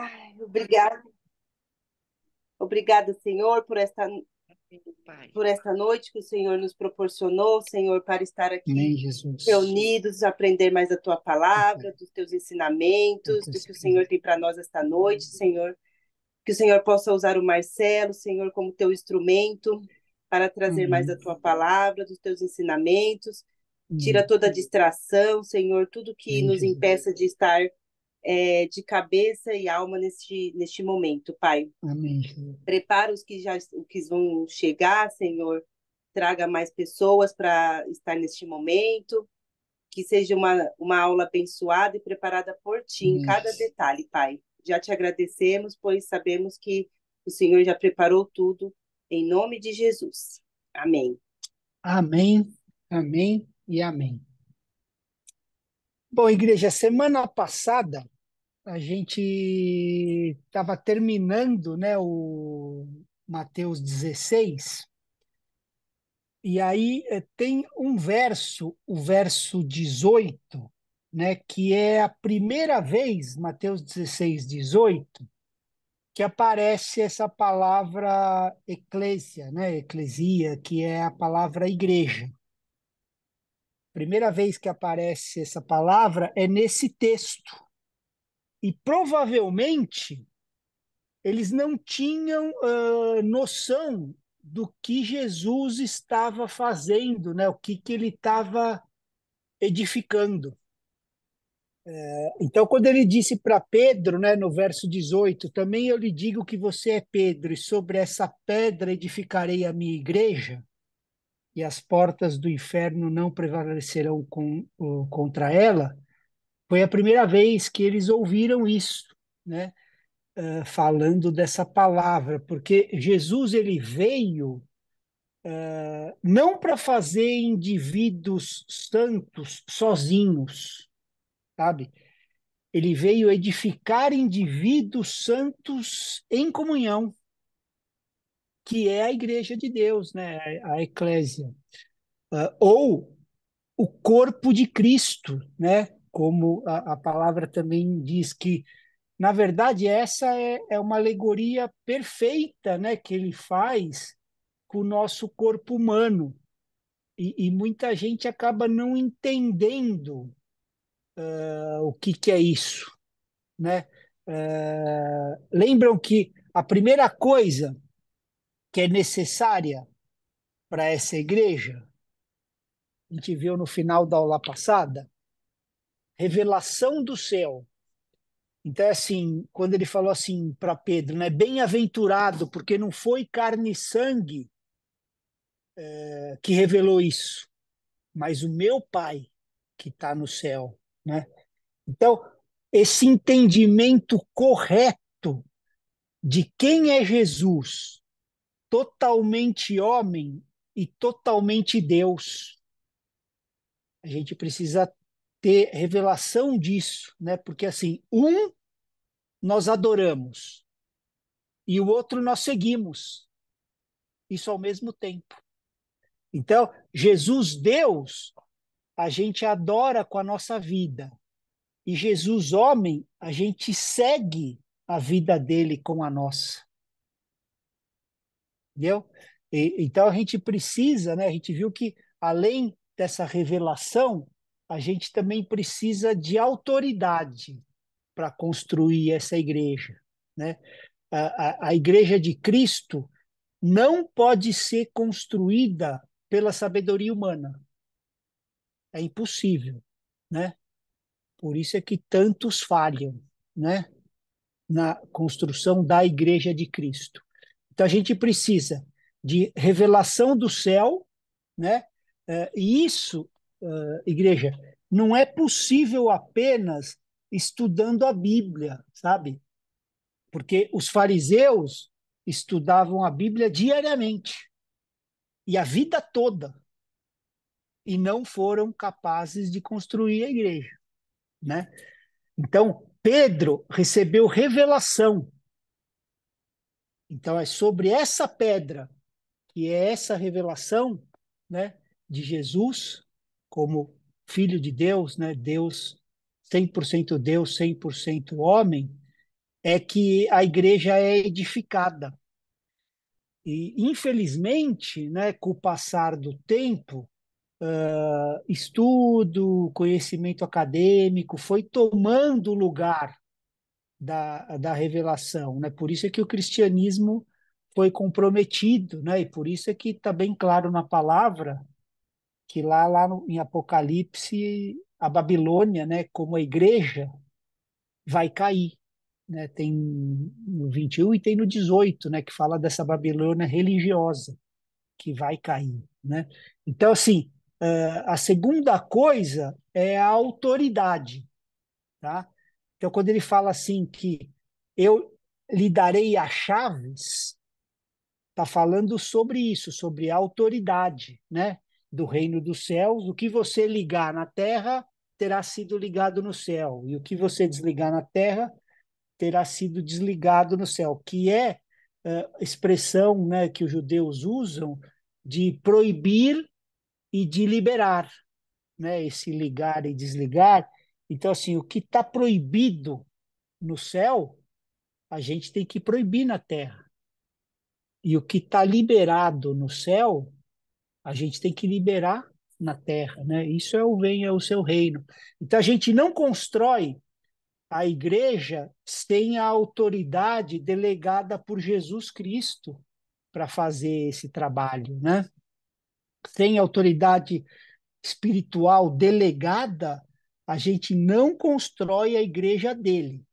Ai, obrigada, obrigada, Senhor, Pai. por esta noite que o Senhor nos proporcionou, Senhor, para estar aqui Amém, Jesus. reunidos, aprender mais da tua palavra, dos teus Do ensinamentos, teu do que o Senhor Espírito. tem para nós esta noite, Senhor. Que o Senhor possa usar o Marcelo, Senhor, como teu instrumento para trazer mais da Amém. tua palavra, dos teus ensinamentos. Tira Amém. toda a distração, Senhor, tudo que Amém, nos Jesus. impeça de estar de cabeça e alma neste momento, Pai. Amém, Jesus. Prepara os que vão chegar, Senhor. Traga mais pessoas para estar neste momento. Que seja uma aula abençoada e preparada por Ti em Amém, cada Jesus. detalhe, Pai. Já te agradecemos, pois sabemos que o Senhor já preparou tudo, em nome de Jesus. Amém. Amém, amém e amém. Bom, igreja, semana passada a gente estava terminando, né, o Mateus 16, e aí tem um verso, o verso 18, né, que é a primeira vez, Mateus 16, 18, que aparece essa palavra eclésia, né, eclesia, que é a palavra igreja. Primeira vez que aparece essa palavra é nesse texto. E provavelmente eles não tinham noção do que Jesus estava fazendo, né? O que ele estava edificando. Então, quando ele disse para Pedro, né, no verso 18, também eu lhe digo que você é Pedro, e sobre essa pedra edificarei a minha igreja, e as portas do inferno não prevalecerão contra ela. Foi a primeira vez que eles ouviram isso, né? Falando dessa palavra, porque Jesus ele veio não para fazer indivíduos santos sozinhos, sabe? Ele veio edificar indivíduos santos em comunhão, que é a igreja de Deus, né? A eclésia. Ou o corpo de Cristo, né? Como a palavra também diz que, na verdade, essa é uma alegoria perfeita, né? Que ele faz com o nosso corpo humano. E muita gente acaba não entendendo o que é isso, né? Lembram que a primeira coisa que é necessária para essa igreja, a gente viu no final da aula passada, revelação do céu. Então, é assim, quando ele falou assim para Pedro, né, bem-aventurado, porque não foi carne e sangue que revelou isso, mas o meu Pai que está no céu, né? Então, esse entendimento correto de quem é Jesus, totalmente homem e totalmente Deus, a gente precisa ter revelação disso, né? Porque assim, um nós adoramos e o outro nós seguimos, isso ao mesmo tempo. Então, Jesus Deus, a gente adora com a nossa vida. E Jesus homem, a gente segue a vida dele com a nossa. Entendeu? Então a gente precisa, né? A gente viu que além dessa revelação, a gente também precisa de autoridade para construir essa igreja, né? A igreja de Cristo não pode ser construída pela sabedoria humana. É impossível, né? Por isso é que tantos falham, né? Na construção da igreja de Cristo. Então a gente precisa de revelação do céu, né? E isso, igreja, não é possível apenas estudando a Bíblia, sabe? Porque os fariseus estudavam a Bíblia diariamente e a vida toda e não foram capazes de construir a igreja, né? Então, Pedro recebeu revelação. Então, é sobre essa pedra, que é essa revelação, né, de Jesus como Filho de Deus, né, Deus 100% Deus, 100% homem, é que a igreja é edificada. E, infelizmente, né, com o passar do tempo, estudo, conhecimento acadêmico foi tomando lugar da revelação, né? Por isso é que o cristianismo foi comprometido, né? E por isso é que está bem claro na palavra que em Apocalipse a Babilônia, né, como a igreja, vai cair, né? Tem no 21 e tem no 18, né, que fala dessa Babilônia religiosa que vai cair, né? Então, assim, a segunda coisa é a autoridade, tá? Então, quando ele fala assim que eu lhe darei as chaves, está falando sobre isso, sobre a autoridade, né? Do reino dos céus. O que você ligar na terra terá sido ligado no céu, e o que você desligar na terra terá sido desligado no céu, que é expressão, né, que os judeus usam de proibir e de liberar, né? Esse ligar e desligar. Então, assim, o que está proibido no céu, a gente tem que proibir na terra. E o que está liberado no céu, a gente tem que liberar na terra, né? Isso é venha o seu reino. Então, a gente não constrói a igreja sem a autoridade delegada por Jesus Cristo para fazer esse trabalho, né? Sem autoridade espiritual delegada, a gente não constrói a igreja dele.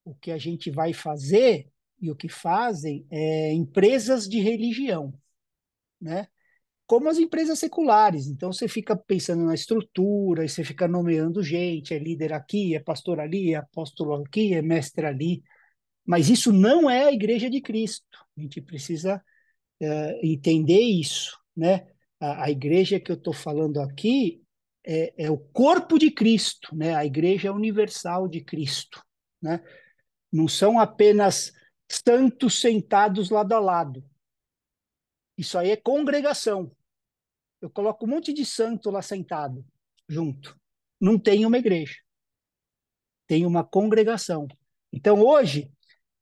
O que a gente vai fazer e o que fazem é empresas de religião, né? Como as empresas seculares. Então você fica pensando na estrutura, e você fica nomeando gente, é líder aqui, é pastor ali, é apóstolo aqui, é mestre ali. Mas isso não é a igreja de Cristo. A gente precisa entender isso, né? A igreja que eu estou falando aqui é o corpo de Cristo, né? A igreja universal de Cristo, né? Não são apenas santos sentados lado a lado. Isso aí é congregação. Eu coloco um monte de santo lá sentado, junto. Não tem uma igreja, tem uma congregação. Então, hoje,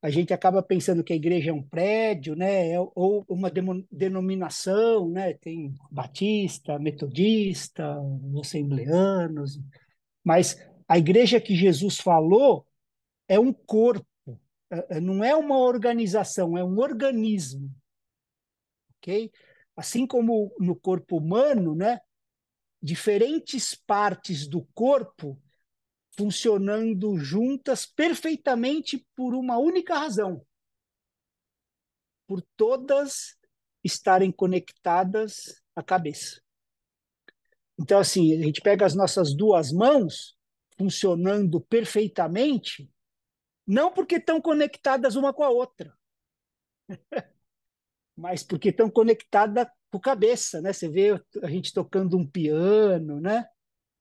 a gente acaba pensando que a igreja é um prédio, né, ou uma denominação, né, tem batista, metodista, assembleanos, mas a igreja que Jesus falou é um corpo, não é uma organização, é um organismo, ok? Assim como no corpo humano, né, diferentes partes do corpo funcionando juntas perfeitamente por uma única razão, por todas estarem conectadas à cabeça. Então, assim, a gente pega as nossas duas mãos funcionando perfeitamente, não porque estão conectadas uma com a outra, mas porque estão conectadas com a cabeça, né? Você vê a gente tocando um piano, né?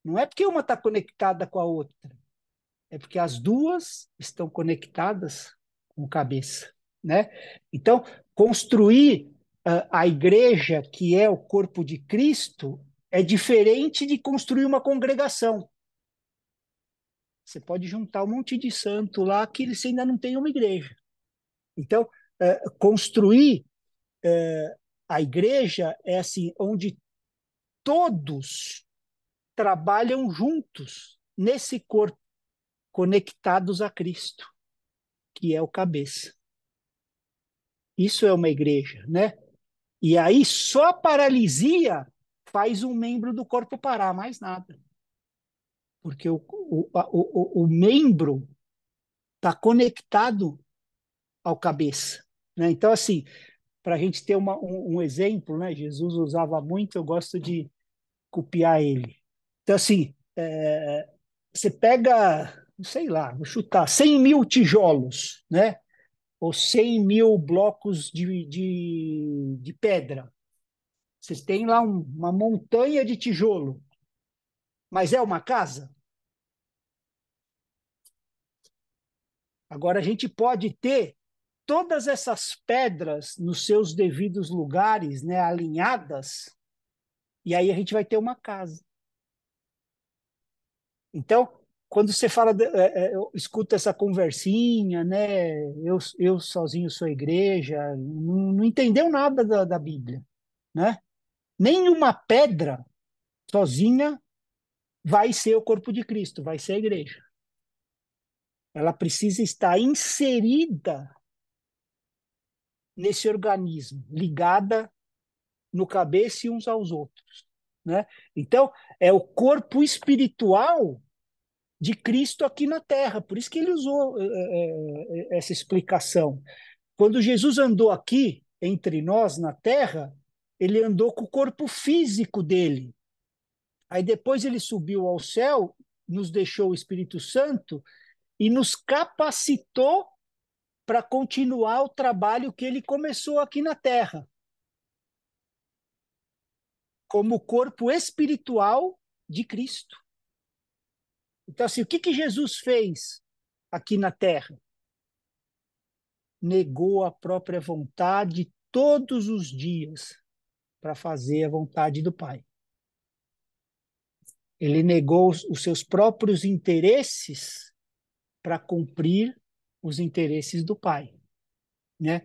Não é porque uma está conectada com a outra, é porque as duas estão conectadas com a cabeça, né? Então, construir a igreja, que é o corpo de Cristo, é diferente de construir uma congregação. Você pode juntar um monte de santo lá que eles ainda não têm uma igreja. Então, construir a igreja é assim, onde todos trabalham juntos nesse corpo, conectados a Cristo, que é o cabeça. Isso é uma igreja, né? E aí só a paralisia faz um membro do corpo parar, mais nada. Porque o membro está conectado ao cabeça, né? Então, assim, para a gente ter um exemplo, né? Jesus usava muito, eu gosto de copiar ele. Então, assim, você pega, sei lá, vou chutar, 100 mil tijolos, né? Ou 100 mil blocos de pedra. Vocês têm lá uma montanha de tijolo, mas é uma casa? Agora, a gente pode ter todas essas pedras nos seus devidos lugares, né, alinhadas, e aí a gente vai ter uma casa. Então, quando você fala, eu escuto essa conversinha, né? Eu sozinho sou igreja, não entendeu nada da Bíblia, né? Nenhuma pedra sozinha vai ser o corpo de Cristo, vai ser a igreja. Ela precisa estar inserida nesse organismo, ligada no cabeça e uns aos outros, né? Então, é o corpo espiritual de Cristo aqui na Terra. Por isso que ele usou essa explicação. Quando Jesus andou aqui entre nós na Terra, ele andou com o corpo físico dele. Aí depois ele subiu ao céu, nos deixou o Espírito Santo e nos capacitou para continuar o trabalho que ele começou aqui na Terra, como corpo espiritual de Cristo. Então, assim, o que Jesus fez aqui na Terra? Negou a própria vontade todos os dias para fazer a vontade do Pai. Ele negou os seus próprios interesses para cumprir os interesses do Pai, né?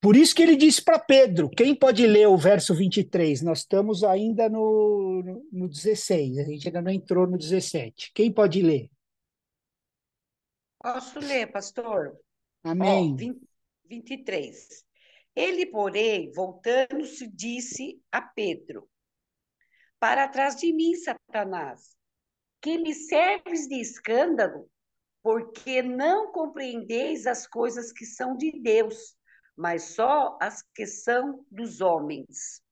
Por isso que ele disse para Pedro, quem pode ler o verso 23? Nós estamos ainda no 16, a gente ainda não entrou no 17. Quem pode ler? Posso ler, pastor? Ó, Amém. 23. Ele, porém, voltando-se, disse a Pedro: Para trás de mim, Satanás, que me serves de escândalo, porque não compreendeis as coisas que são de Deus, mas só as que são dos homens.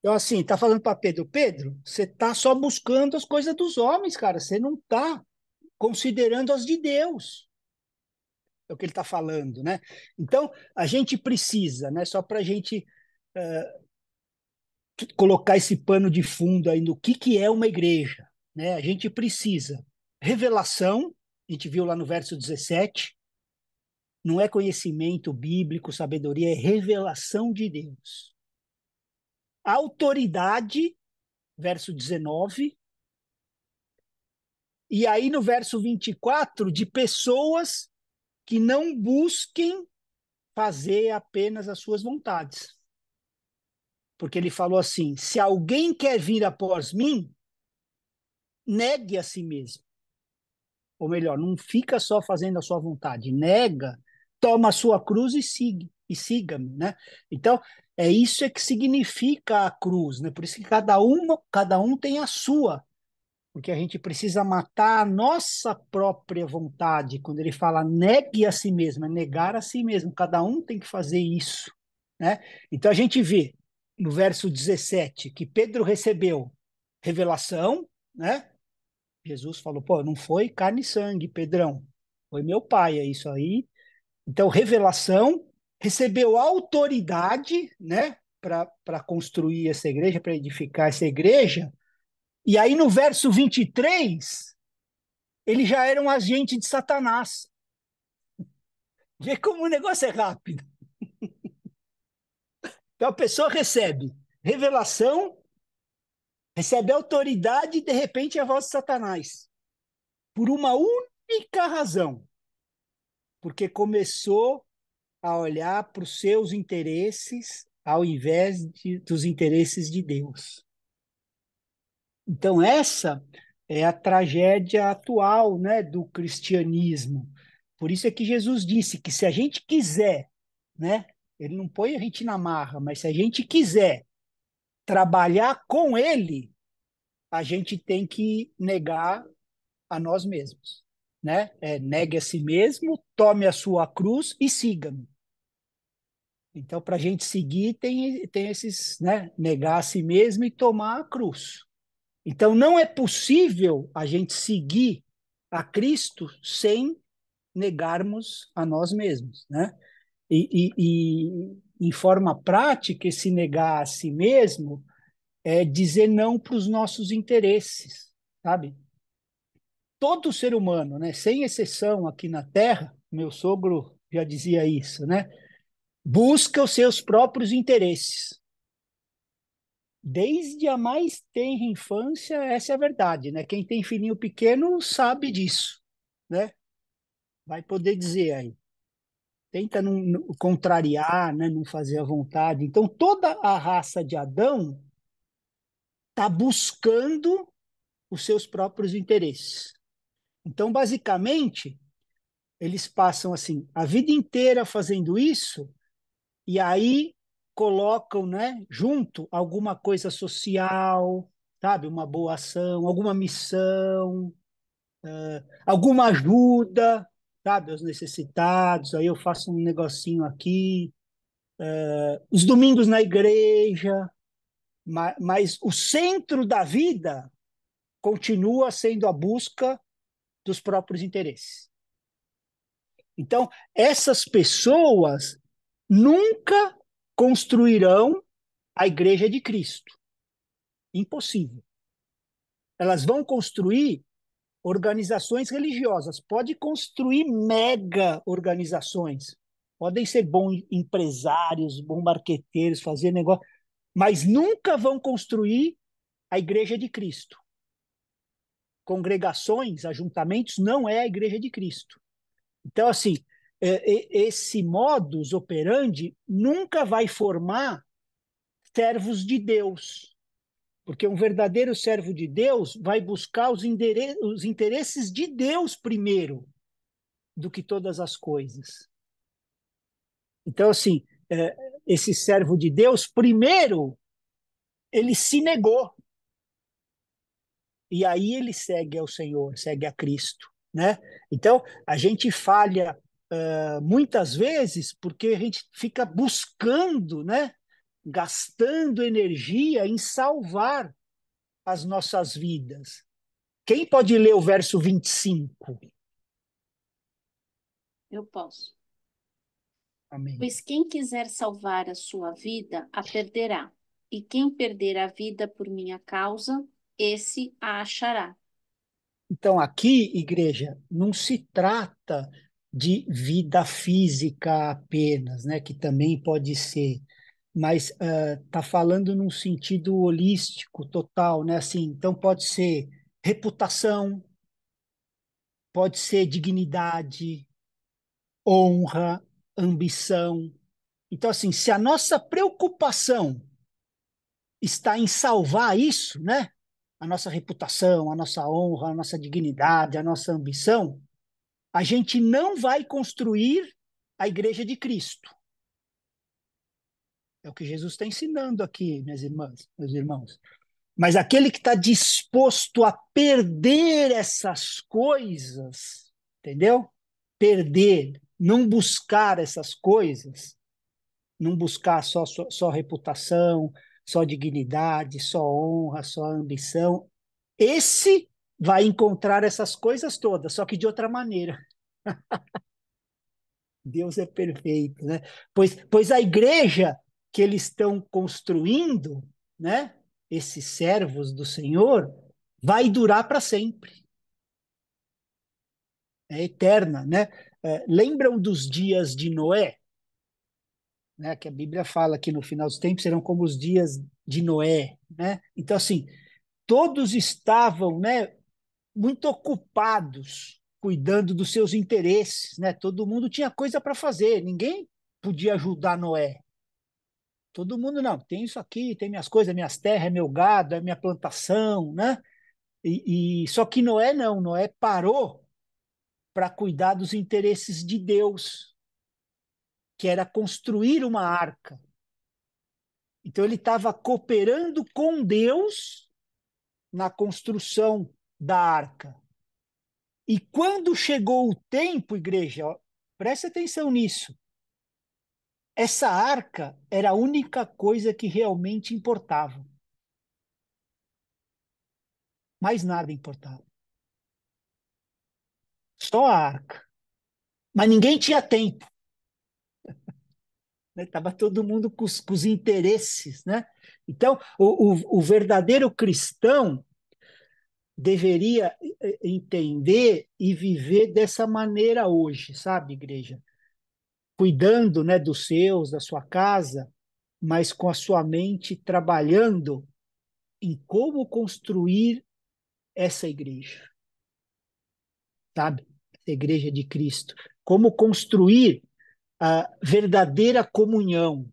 Então, assim, tá falando para Pedro, Pedro, você tá só buscando as coisas dos homens, cara, você não tá considerando as de Deus. É o que ele está falando, né? Então, a gente precisa, né, só para a gente colocar esse pano de fundo aí no que é uma igreja, né? A gente precisa revelação, a gente viu lá no verso 17, não é conhecimento bíblico, sabedoria, é revelação de Deus. Autoridade, verso 19, e aí no verso 24, de pessoas que não busquem fazer apenas as suas vontades. Porque ele falou assim: se alguém quer vir após mim, negue a si mesmo. Ou melhor, não fica só fazendo a sua vontade, nega, toma a sua cruz e siga-me, né? Então, é isso que significa a cruz, né? Por isso que cada um tem a sua, porque a gente precisa matar a nossa própria vontade. Quando ele fala negue a si mesmo, é negar a si mesmo, cada um tem que fazer isso, né? Então a gente vê no verso 17 que Pedro recebeu revelação, né? Jesus falou, pô, não foi carne e sangue, Pedrão, foi meu pai, é isso aí. Então, revelação, recebeu autoridade, né, para construir essa igreja, para edificar essa igreja. E aí, no verso 23, ele já era um agente de Satanás. Vê como o negócio é rápido. Então, a pessoa recebe revelação, recebe autoridade e, de repente, é a voz de Satanás. Por uma única razão. Porque começou a olhar para os seus interesses ao invés dos interesses de Deus. Então, essa é a tragédia atual, né, do cristianismo. Por isso é que Jesus disse que se a gente quiser, né, ele não põe a gente na marra, mas se a gente quiser trabalhar com ele, a gente tem que negar a nós mesmos, né? Negue a si mesmo, tome a sua cruz e siga-me. Então, para a gente seguir, tem esses, né? Negar a si mesmo e tomar a cruz. Então, não é possível a gente seguir a Cristo sem negarmos a nós mesmos, né? Em forma prática, esse negar a si mesmo é dizer não para os nossos interesses, sabe? Todo ser humano, né? Sem exceção aqui na Terra, meu sogro já dizia isso, né? Busca os seus próprios interesses. desde a mais tenra infância, essa é a verdade, né? Quem tem filhinho pequeno sabe disso, né? Vai poder dizer aí. Tenta não contrariar, né? Não fazer à vontade. Então, toda a raça de Adão está buscando os seus próprios interesses. Então, basicamente, eles passam assim a vida inteira fazendo isso e aí colocam, né, junto alguma coisa social, sabe, uma boa ação, alguma missão, alguma ajuda, sabe, aos necessitados. Aí eu faço um negocinho aqui, os domingos na igreja, mas o centro da vida continua sendo a busca dos próprios interesses. Então, essas pessoas nunca construirão a igreja de Cristo. Impossível. Elas vão construir organizações religiosas, pode construir mega organizações, podem ser bons empresários, bons marqueteiros, fazer negócio, mas nunca vão construir a igreja de Cristo. Congregações, ajuntamentos, não é a igreja de Cristo. Então, assim, esse modus operandi nunca vai formar servos de Deus, porque um verdadeiro servo de Deus vai buscar os interesses de Deus primeiro, do que todas as coisas. Então, assim, esse servo de Deus, primeiro, ele se negou. E aí ele segue ao Senhor, segue a Cristo, né? Então, a gente falha muitas vezes porque a gente fica buscando, né? Gastando energia em salvar as nossas vidas. Quem pode ler o verso 25? Eu posso. Amém. Pois quem quiser salvar a sua vida, a perderá. E quem perder a vida por minha causa, esse a achará. Então, aqui, igreja, não se trata de vida física apenas, né, que também pode ser, mas está falando num sentido holístico, total, né? Assim, então pode ser reputação, pode ser dignidade, honra, ambição. Então, assim, se a nossa preocupação está em salvar isso, né? A nossa reputação, a nossa honra, a nossa dignidade, a nossa ambição, a gente não vai construir a igreja de Cristo. É o que Jesus está ensinando aqui, minhas irmãs, meus irmãos. Mas aquele que está disposto a perder essas coisas, entendeu? Perder, não buscar essas coisas, não buscar só reputação, só dignidade, só honra, só ambição. Esse vai encontrar essas coisas todas, só que de outra maneira. Deus é perfeito, né? Pois a igreja que eles estão construindo, né? Esses servos do Senhor, vai durar para sempre. É eterna, né? Lembram dos dias de Noé? Né, que a Bíblia fala que no final dos tempos serão como os dias de Noé, né? Então, assim, todos estavam, né, muito ocupados cuidando dos seus interesses, né? Todo mundo tinha coisa para fazer, ninguém podia ajudar Noé. Todo mundo não, tem isso aqui, tem minhas coisas, minhas terras, é meu gado, é minha plantação, né? E só que Noé não, Noé parou para cuidar dos interesses de Deus, que era construir uma arca. Então ele estava cooperando com Deus na construção da arca. E quando chegou o tempo, igreja, ó, preste atenção nisso. Essa arca era a única coisa que realmente importava. Mais nada importava. Só a arca. Mas ninguém tinha tempo. Estava todo mundo com os interesses. Né? Então, o verdadeiro cristão deveria entender e viver dessa maneira hoje, sabe, igreja? Cuidando, né, dos seus, da sua casa, mas com a sua mente trabalhando em como construir essa igreja, sabe? Essa igreja de Cristo. Como construir a verdadeira comunhão.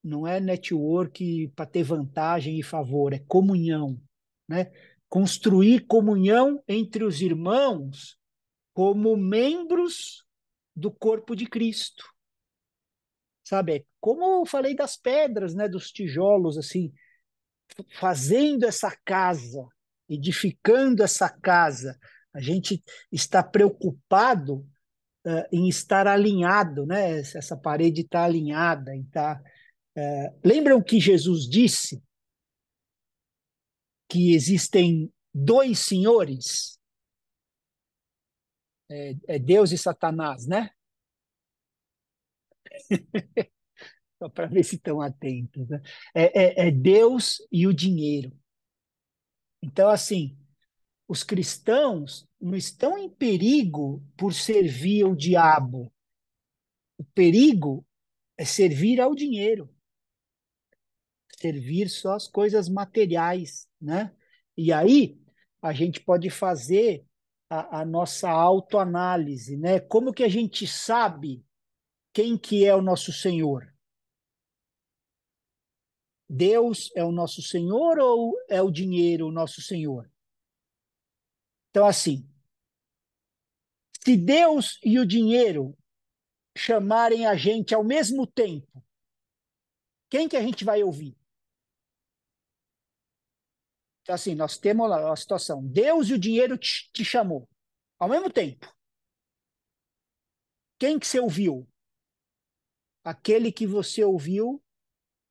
Não é network para ter vantagem e favor, é comunhão, né? Construir comunhão entre os irmãos como membros do corpo de Cristo, sabe? É como eu falei das pedras, né? Dos tijolos, assim, fazendo essa casa, edificando essa casa. A gente está preocupado em estar alinhado, né? Essa parede está alinhada, tá? Lembram que Jesus disse que existem dois senhores, Deus e Satanás, né? Só para ver se estão atentos, né? É Deus e o dinheiro. Então, assim, os cristãos não estão em perigo por servir ao diabo. O perigo é servir ao dinheiro, servir só as coisas materiais, né? E aí a gente pode fazer a nossa autoanálise, né? Como que a gente sabe quem que é o nosso Senhor? Deus é o nosso Senhor ou é o dinheiro o nosso Senhor? Então, assim, se Deus e o dinheiro chamarem a gente ao mesmo tempo, quem que a gente vai ouvir? Então, assim, nós temos lá a situação. Deus e o dinheiro te chamou ao mesmo tempo. Quem que você ouviu? Aquele que você ouviu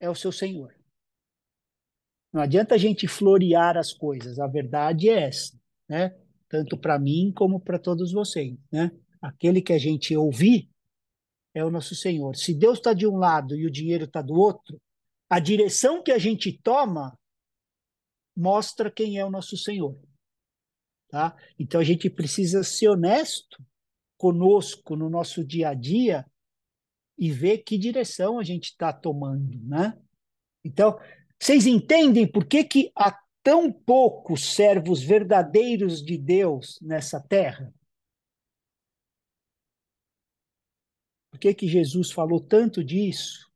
é o seu Senhor. Não adianta a gente florear as coisas. A verdade é essa, né? Tanto para mim como para todos vocês, né? Aquele que a gente ouvir é o nosso Senhor. Se Deus está de um lado e o dinheiro está do outro, a direção que a gente toma mostra quem é o nosso Senhor, tá? Então a gente precisa ser honesto conosco no nosso dia a dia e ver que direção a gente está tomando, né? Então, vocês entendem por que que há tão poucos servos verdadeiros de Deus nessa terra? Por que que Jesus falou tanto disso?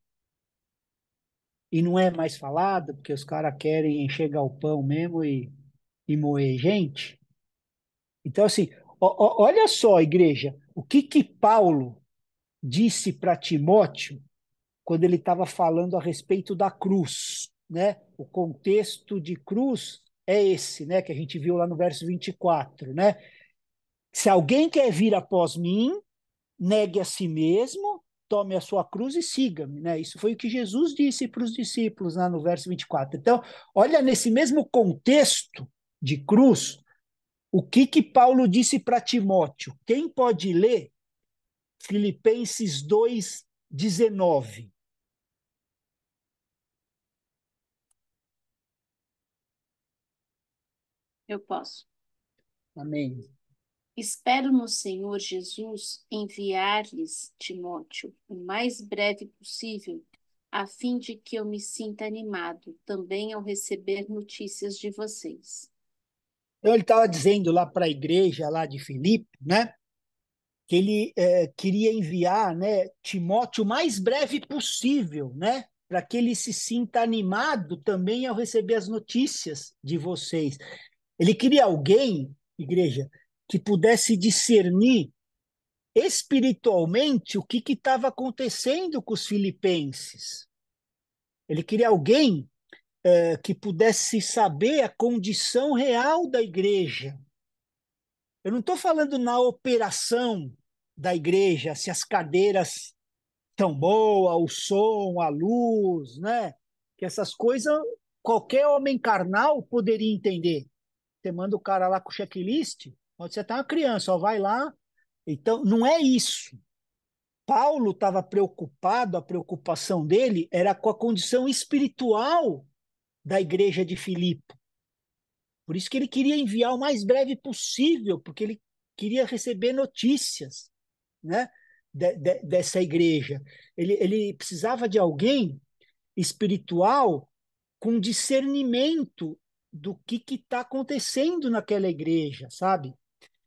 E não é mais falado, porque os caras querem encher galpão mesmo e moer gente? Então, assim, olha só, igreja, o que que Paulo disse para Timóteo quando ele estava falando a respeito da cruz, né? O contexto de cruz é esse, né? Que a gente viu lá no verso 24, né? Se alguém quer vir após mim, negue a si mesmo, tome a sua cruz e siga-me, né? Isso foi o que Jesus disse para os discípulos lá no verso 24. Então, olha nesse mesmo contexto de cruz, o que que Paulo disse para Timóteo? Quem pode ler Filipenses 2:19? Eu posso. Amém. Espero no Senhor Jesus enviar-lhes Timóteo o mais breve possível, a fim de que eu me sinta animado também ao receber notícias de vocês. Então ele estava dizendo lá para a igreja lá de Filipe, né, que ele queria enviar, né, Timóteo o mais breve possível, né, para que ele se sinta animado também ao receber as notícias de vocês. Ele queria alguém, igreja, que pudesse discernir espiritualmente o que estava acontecendo com os filipenses. Ele queria alguém que pudesse saber a condição real da igreja. Eu não estou falando na operação da igreja, se as cadeiras estão boas, o som, a luz, né? Que essas coisas qualquer homem carnal poderia entender. Você manda o cara lá com o checklist, pode ser até uma criança, ó, vai lá. Então, não é isso. Paulo estava preocupado, a preocupação dele era com a condição espiritual da igreja de Filipe. Por isso que ele queria enviar o mais breve possível, porque ele queria receber notícias, né, dessa igreja. Ele precisava de alguém espiritual com discernimento do que está acontecendo naquela igreja, sabe?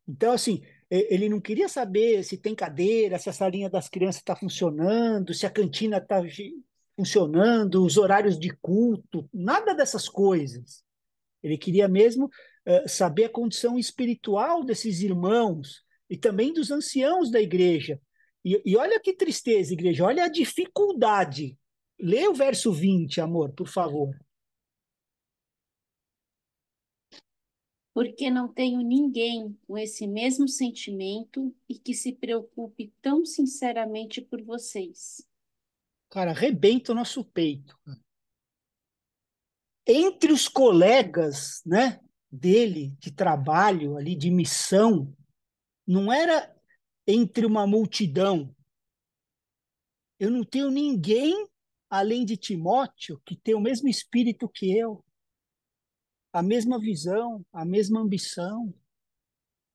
Então, assim, ele não queria saber se tem cadeira, se a salinha das crianças está funcionando, se a cantina está funcionando, os horários de culto, nada dessas coisas. Ele queria mesmo saber a condição espiritual desses irmãos e também dos anciãos da igreja. E olha que tristeza, igreja, olha a dificuldade. Lê o verso 20, amor, por favor. Porque não tenho ninguém com esse mesmo sentimento e que se preocupe tão sinceramente por vocês. Cara, arrebenta o nosso peito. Entre os colegas, né, dele, de trabalho, ali, de missão, não era entre uma multidão. Eu não tenho ninguém, além de Timóteo, que tem o mesmo espírito que eu, a mesma visão, a mesma ambição.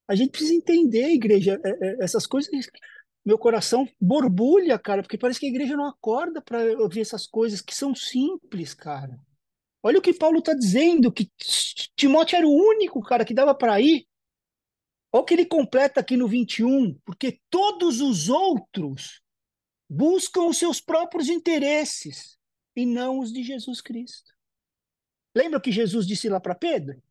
A gente precisa entender, igreja, essas coisas. Meu coração borbulha, cara, porque parece que a igreja não acorda para ouvir essas coisas que são simples, cara. Olha o que Paulo está dizendo, que Timóteo era o único, cara, que dava para ir. Olha o que ele completa aqui no 21, porque todos os outros buscam os seus próprios interesses e não os de Jesus Cristo. Lembra o que Jesus disse lá para Pedro?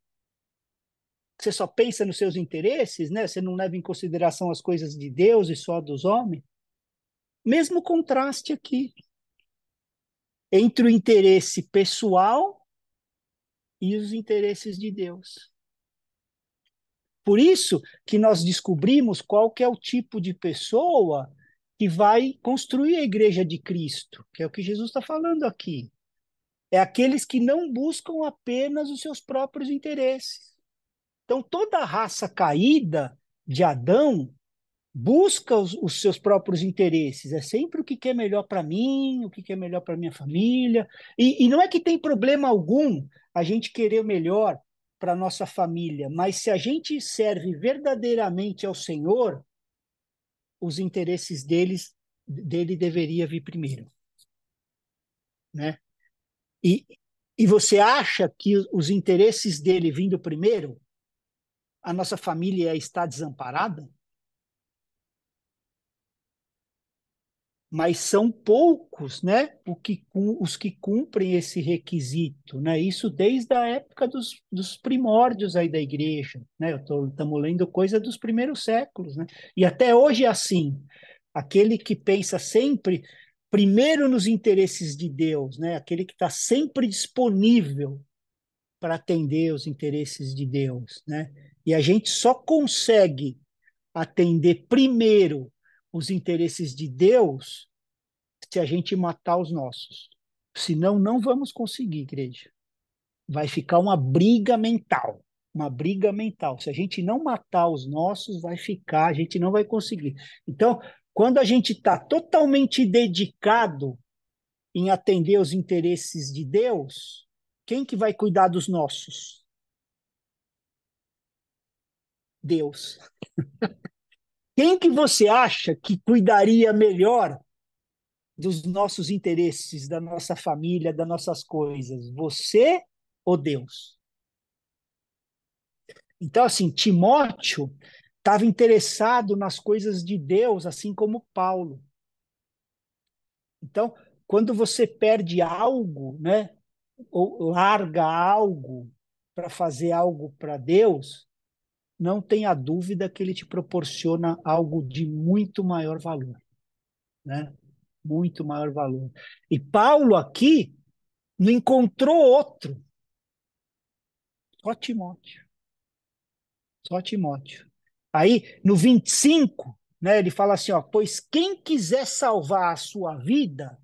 Que você só pensa nos seus interesses, né? Você não leva em consideração as coisas de Deus e só dos homens. Mesmo contraste aqui entre o interesse pessoal e os interesses de Deus. Por isso que nós descobrimos qual que é o tipo de pessoa que vai construir a igreja de Cristo, que é o que Jesus está falando aqui. É aqueles que não buscam apenas os seus próprios interesses. Então, toda a raça caída de Adão busca os seus próprios interesses. É sempre o que é melhor para mim, o que é melhor para minha família. E não é que tem problema algum a gente querer o melhor para a nossa família, mas se a gente serve verdadeiramente ao Senhor, os interesses dele deveria vir primeiro, né? E, e você acha que os interesses dele vindo primeiro, a nossa família está desamparada? Mas são poucos, né, os que cumprem esse requisito, né? Isso desde a época dos primórdios aí da igreja, né? Estamos lendo coisa dos primeiros séculos, né? E até hoje é assim. Aquele que pensa sempre primeiro nos interesses de Deus, né? Aquele que está sempre disponível para atender os interesses de Deus, né? E a gente só consegue atender primeiro os interesses de Deus se a gente matar os nossos. Senão, não vamos conseguir, igreja. Vai ficar uma briga mental. Uma briga mental. Se a gente não matar os nossos, vai ficar, a gente não vai conseguir. Então, quando a gente está totalmente dedicado em atender os interesses de Deus, quem que vai cuidar dos nossos? Deus. Quem que você acha que cuidaria melhor dos nossos interesses, da nossa família, das nossas coisas? Você ou Deus? Então, assim, Timóteo estava interessado nas coisas de Deus, assim como Paulo. Então, quando você perde algo, né, ou larga algo para fazer algo para Deus, não tenha dúvida que ele te proporciona algo de muito maior valor, né? Muito maior valor. E Paulo aqui não encontrou outro, só Timóteo. Só Timóteo. Aí, no 25, né, ele fala assim, ó, pois quem quiser salvar a sua vida,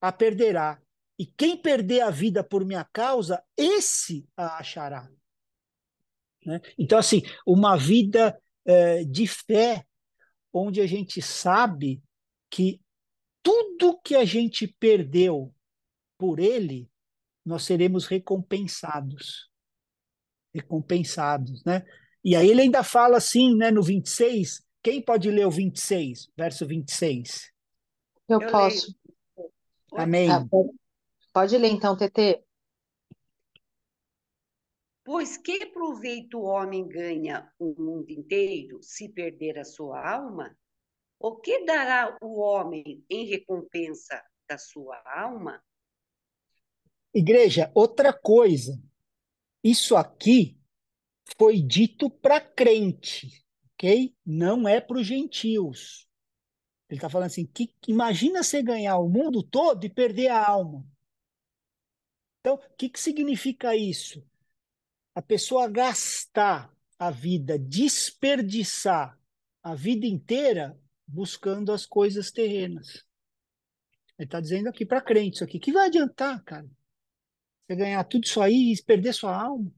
a perderá. E quem perder a vida por minha causa, esse a achará. Né? Então, assim, uma vida de fé, onde a gente sabe que tudo que a gente perdeu por ele, nós seremos recompensados. Recompensados, né? E aí ele ainda fala assim, né, no 26, quem pode ler o 26, verso 26? Eu Eu leio. posso. Oi? Ah, Amém. pode ler então, TT. Pois que proveito o homem ganha o mundo inteiro se perder a sua alma? O que dará o homem em recompensa da sua alma? Igreja, outra coisa, isso aqui foi dito para crente, ok? Não é para os gentios. Ele está falando assim, imagina você ganhar o mundo todo e perder a alma. Então, o que significa isso? A pessoa gastar a vida, desperdiçar a vida inteira buscando as coisas terrenas. Ele está dizendo aqui para crente isso aqui. Que vai adiantar, cara? Você ganhar tudo isso aí e perder sua alma?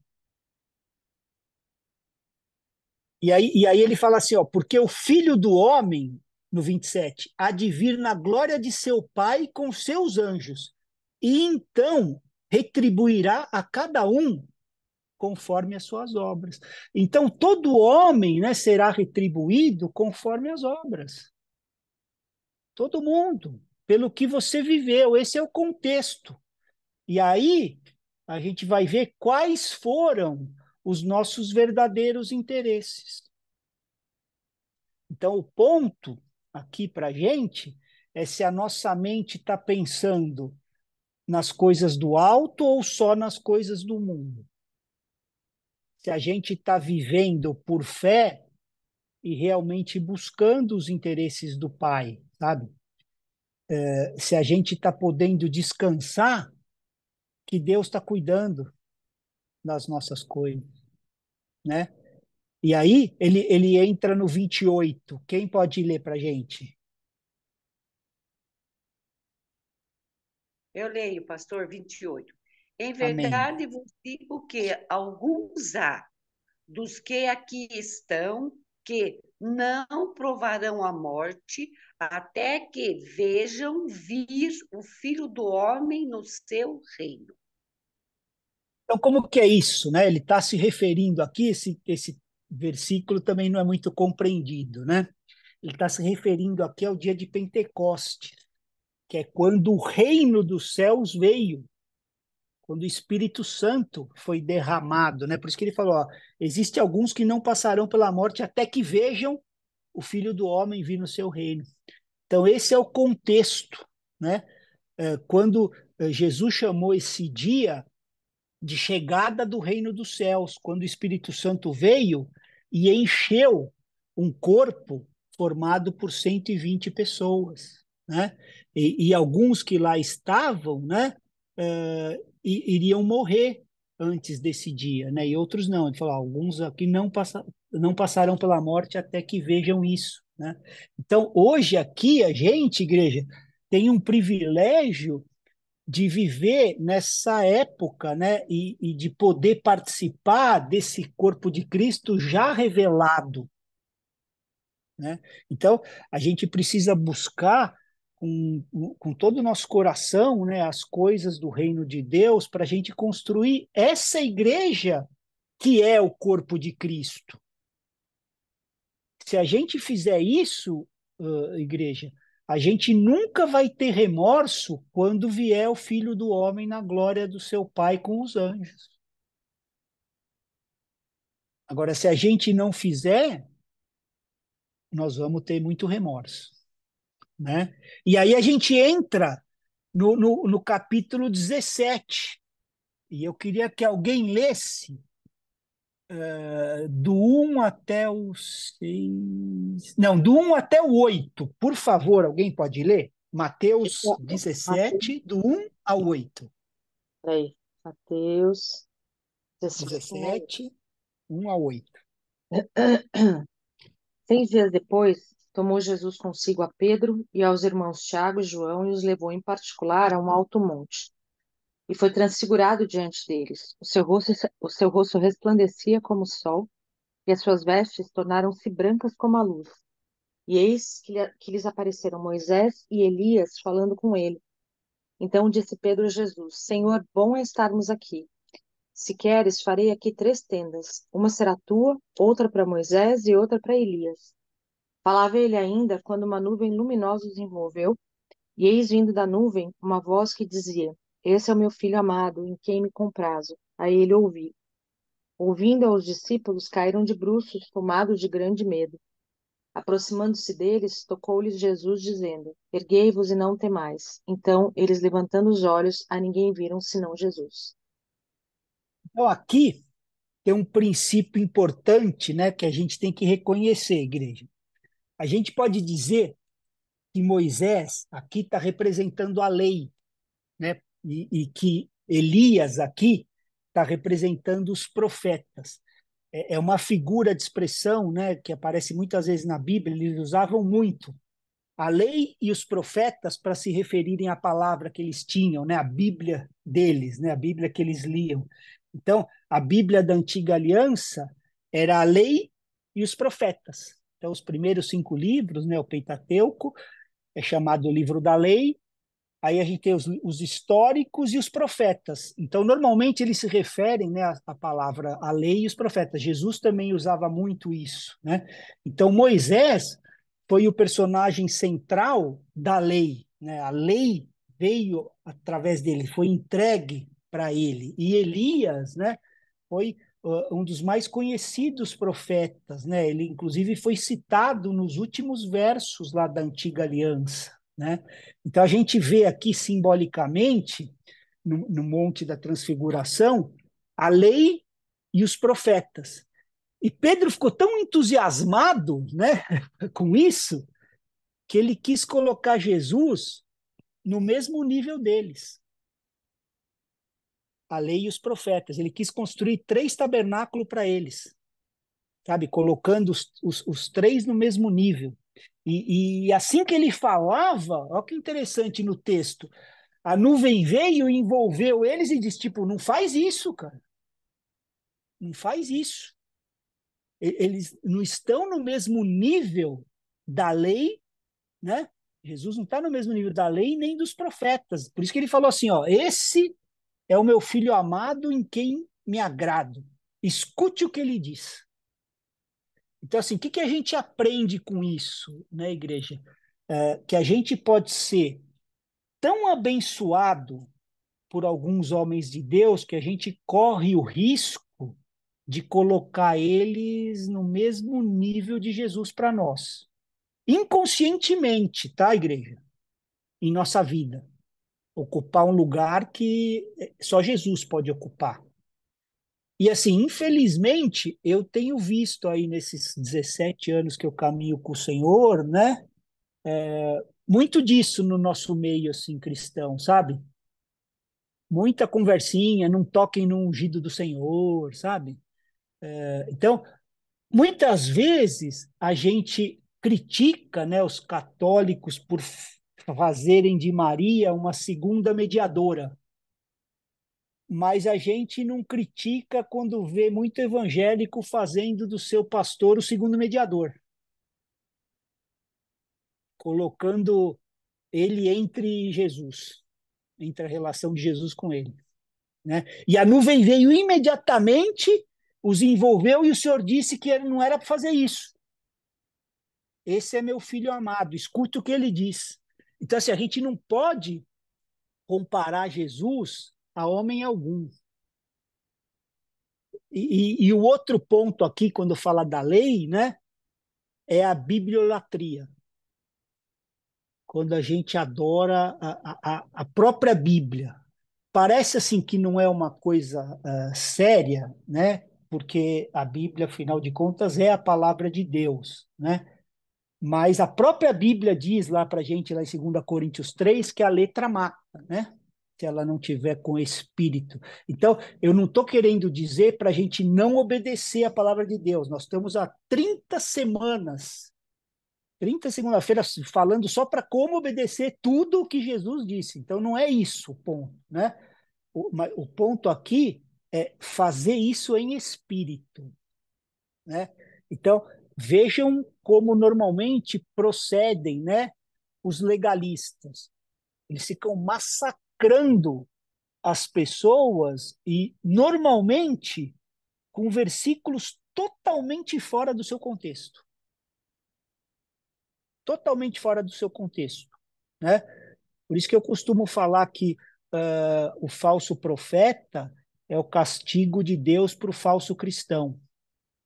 E aí ele fala assim, ó, porque o filho do homem, no 27, há de vir na glória de seu Pai com seus anjos, e então retribuirá a cada um conforme as suas obras. Então, todo homem, né, será retribuído conforme as obras. Todo mundo, pelo que você viveu. Esse é o contexto. E aí, a gente vai ver quais foram os nossos verdadeiros interesses. Então, o ponto aqui para a gente é se a nossa mente está pensando nas coisas do alto ou só nas coisas do mundo. Se a gente está vivendo por fé e realmente buscando os interesses do Pai, sabe? Se a gente está podendo descansar, que Deus está cuidando das nossas coisas, né? E aí ele entra no 28. Quem pode ler para a gente? Eu leio, pastor 28. Em Amém. verdade vos digo que alguns há dos que aqui estão que não provarão a morte até que vejam vir o Filho do Homem no seu reino. Então, como que é isso, né? Ele está se referindo aqui, esse versículo também não é muito compreendido, né? Ele está se referindo aqui ao dia de Pentecostes, que é quando o reino dos céus veio, quando o Espírito Santo foi derramado, né? Por isso que ele falou, ó, existe alguns que não passarão pela morte até que vejam o Filho do Homem vir no seu reino. Então, esse é o contexto, né? Quando Jesus chamou esse dia de chegada do reino dos céus, quando o Espírito Santo veio e encheu um corpo formado por 120 pessoas, né? E alguns que lá estavam, né, iriam morrer antes desse dia, né? E outros não. Ele falou, alguns aqui não passarão pela morte até que vejam isso, né? Então, hoje aqui, a gente, igreja, tem um privilégio de viver nessa época, né, e de poder participar desse corpo de Cristo já revelado, né? Então, a gente precisa buscar com todo o nosso coração, né, as coisas do reino de Deus para a gente construir essa igreja que é o corpo de Cristo. Se a gente fizer isso, igreja, a gente nunca vai ter remorso quando vier o Filho do Homem na glória do seu Pai com os anjos. Agora, se a gente não fizer, nós vamos ter muito remorso, né? E aí a gente entra no capítulo 17. E eu queria que alguém lesse do 1 até o 6. Não, do 1 até o 8. Por favor, alguém pode ler? Mateus Mateus, 17, do 1 ao 8. peraí, Mateus 17, 17, 1 ao 8. 6 dias depois, tomou Jesus consigo a Pedro e aos irmãos Tiago e João e os levou em particular a um alto monte. E foi transfigurado diante deles. O seu rosto resplandecia como o sol, e as suas vestes tornaram-se brancas como a luz. E eis que lhes apareceram Moisés e Elias falando com ele. Então disse Pedro a Jesus: Senhor, bom é estarmos aqui. Se queres, farei aqui 3 tendas. Uma será tua, outra para Moisés e outra para Elias. Falava ele ainda quando uma nuvem luminosa os envolveu, e eis vindo da nuvem uma voz que dizia: Esse é o meu filho amado, em quem me comprazo. A ele ouvi. Ouvindo-a, os discípulos caíram de bruços, tomados de grande medo. Aproximando-se deles, tocou-lhes Jesus, dizendo: Erguei-vos e não temais. Então, eles, levantando os olhos, a ninguém viram senão Jesus. Então, aqui tem um princípio importante, né, que a gente tem que reconhecer, igreja. A gente pode dizer que Moisés aqui está representando a lei, né, e que Elias aqui está representando os profetas. É uma figura de expressão, né, que aparece muitas vezes na Bíblia, eles usavam muito a lei e os profetas para se referirem à palavra que eles tinham, né, a Bíblia deles, né, a Bíblia que eles liam. Então, a Bíblia da Antiga Aliança era a lei e os profetas. Então, os primeiros 5 livros, né, o Pentateuco, é chamado o livro da lei. Aí a gente tem os históricos e os profetas. Então, normalmente eles se referem, né, à palavra, a lei e os profetas. Jesus também usava muito isso, né? Então, Moisés foi o personagem central da lei, né? A lei veio através dele, foi entregue para ele. E Elias, né, foi um dos mais conhecidos profetas, né? Ele, inclusive, foi citado nos últimos versos lá da Antiga Aliança, né? Então, a gente vê aqui simbolicamente, no Monte da Transfiguração, a lei e os profetas. E Pedro ficou tão entusiasmado, né, com isso, que ele quis colocar Jesus no mesmo nível deles, a lei e os profetas. Ele quis construir 3 tabernáculos para eles, sabe, colocando os 3 no mesmo nível. E assim que ele falava, olha que interessante no texto, a nuvem veio e envolveu eles e disse, tipo, não faz isso, cara. Não faz isso. Eles não estão no mesmo nível da lei, né? Jesus não está no mesmo nível da lei nem dos profetas. Por isso que ele falou assim, ó, esse é o meu filho amado em quem me agrado. Escute o que ele diz. Então, assim, o que a gente aprende com isso, né, igreja? Que a gente pode ser tão abençoado por alguns homens de Deus que a gente corre o risco de colocar eles no mesmo nível de Jesus para nós. Inconscientemente, tá, igreja? Em nossa vida. Ocupar um lugar que só Jesus pode ocupar. E assim, infelizmente, eu tenho visto aí nesses 17 anos que eu caminho com o Senhor, né? Muito disso no nosso meio assim cristão, sabe? Muita conversinha, não toquem no ungido do Senhor, sabe? Então, muitas vezes a gente critica, né, os católicos por fazerem de Maria uma segunda mediadora, mas a gente não critica quando vê muito evangélico fazendo do seu pastor o segundo mediador, colocando ele entre Jesus, entre a relação de Jesus com ele, né? E a nuvem veio imediatamente, os envolveu e o Senhor disse que não era para fazer isso. Esse é meu filho amado, escuta o que ele diz. Então, assim, a gente não pode comparar Jesus a homem algum. E o outro ponto aqui, quando fala da lei, né, é a bibliolatria. Quando a gente adora a própria Bíblia. Parece assim que não é uma coisa séria, né? Porque a Bíblia, afinal de contas, é a palavra de Deus, né? Mas a própria Bíblia diz lá para a gente, lá em 2 Coríntios 3, que a letra mata, né? Se ela não tiver com espírito. Então, eu não estou querendo dizer para a gente não obedecer a palavra de Deus. Nós estamos há 30 semanas, 30 segunda-feiras, falando só para como obedecer tudo o que Jesus disse. Então, não é isso o ponto, né? O ponto aqui é fazer isso em espírito, né? Então, vejam como normalmente procedem, né, os legalistas. Eles ficam massacrando as pessoas e, normalmente, com versículos totalmente fora do seu contexto. Totalmente fora do seu contexto, né? Por isso que eu costumo falar que o falso profeta é o castigo de Deus para o falso cristão,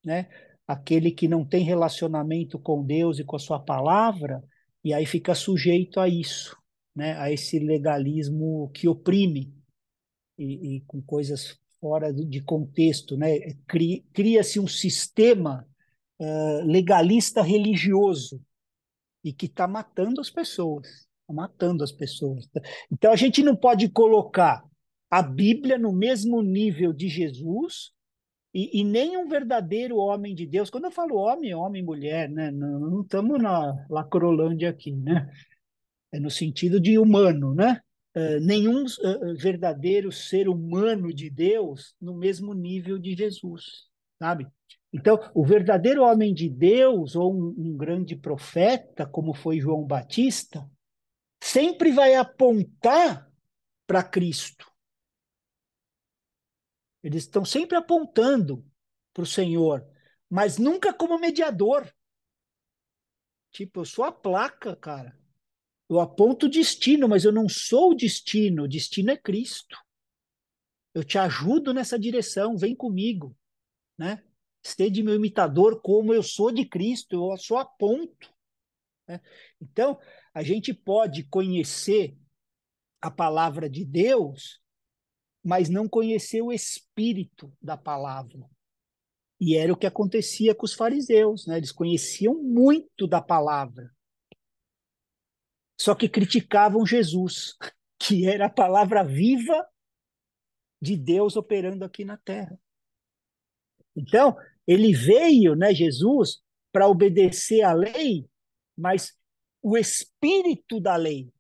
né? Aquele que não tem relacionamento com Deus e com a sua palavra, e aí fica sujeito a isso, né? A esse legalismo que oprime e com coisas fora de contexto, né? Cria-se um sistema legalista religioso e que está matando as pessoas, tá matando as pessoas. Então a gente não pode colocar a Bíblia no mesmo nível de Jesus e nem um verdadeiro homem de Deus. Quando eu falo homem, homem e mulher, né? Não estamos na Lacrolândia aqui, né? É no sentido de humano, né? Nenhum verdadeiro ser humano de Deus no mesmo nível de Jesus, sabe? Então, o verdadeiro homem de Deus, ou um grande profeta, como foi João Batista, sempre vai apontar para Cristo. Eles estão sempre apontando para o Senhor, mas nunca como mediador. Tipo, eu sou a placa, cara. Eu aponto o destino, mas eu não sou o destino. O destino é Cristo. Eu te ajudo nessa direção, vem comigo, né? Esteja meu imitador como eu sou de Cristo, eu só aponto, né? Então, a gente pode conhecer a palavra de Deus, mas não conhecer o espírito da palavra. E era o que acontecia com os fariseus, né? Eles conheciam muito da palavra, só que criticavam Jesus, que era a palavra viva de Deus operando aqui na terra. Então, ele veio, né, Jesus, para obedecer à lei, mas o espírito da lei.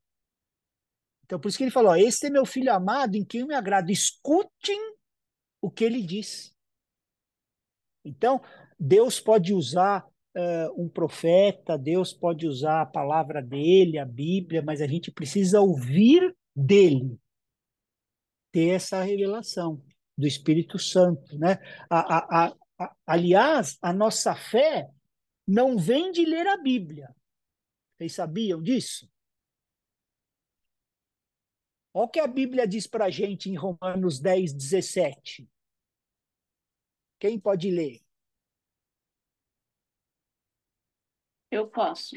Então, por isso que ele falou: esse é meu filho amado, em quem eu me agrado. Escutem o que ele diz. Então, Deus pode usar um profeta, Deus pode usar a palavra dele, a Bíblia, mas a gente precisa ouvir dele, ter essa revelação do Espírito Santo, né? Aliás, a nossa fé não vem de ler a Bíblia. Vocês sabiam disso? Olha o que a Bíblia diz para a gente em Romanos 10, 17. Quem pode ler? Eu posso.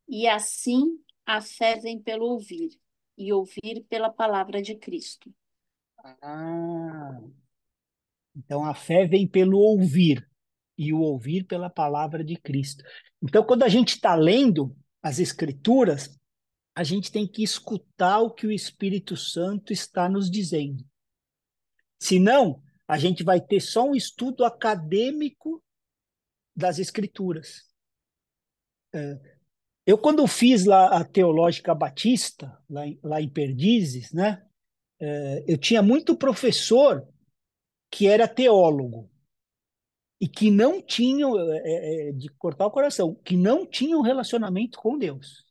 E assim a fé vem pelo ouvir, e ouvir pela palavra de Cristo. Ah, então a fé vem pelo ouvir, e o ouvir pela palavra de Cristo. Então, quando a gente está lendo as Escrituras, a gente tem que escutar o que o Espírito Santo está nos dizendo. Senão, a gente vai ter só um estudo acadêmico das Escrituras. Eu, quando fiz lá a Teológica Batista, lá em Perdizes, né, eu tinha muito professor que era teólogo e que não tinham, de cortar o coração, que não tinham relacionamento com Deus.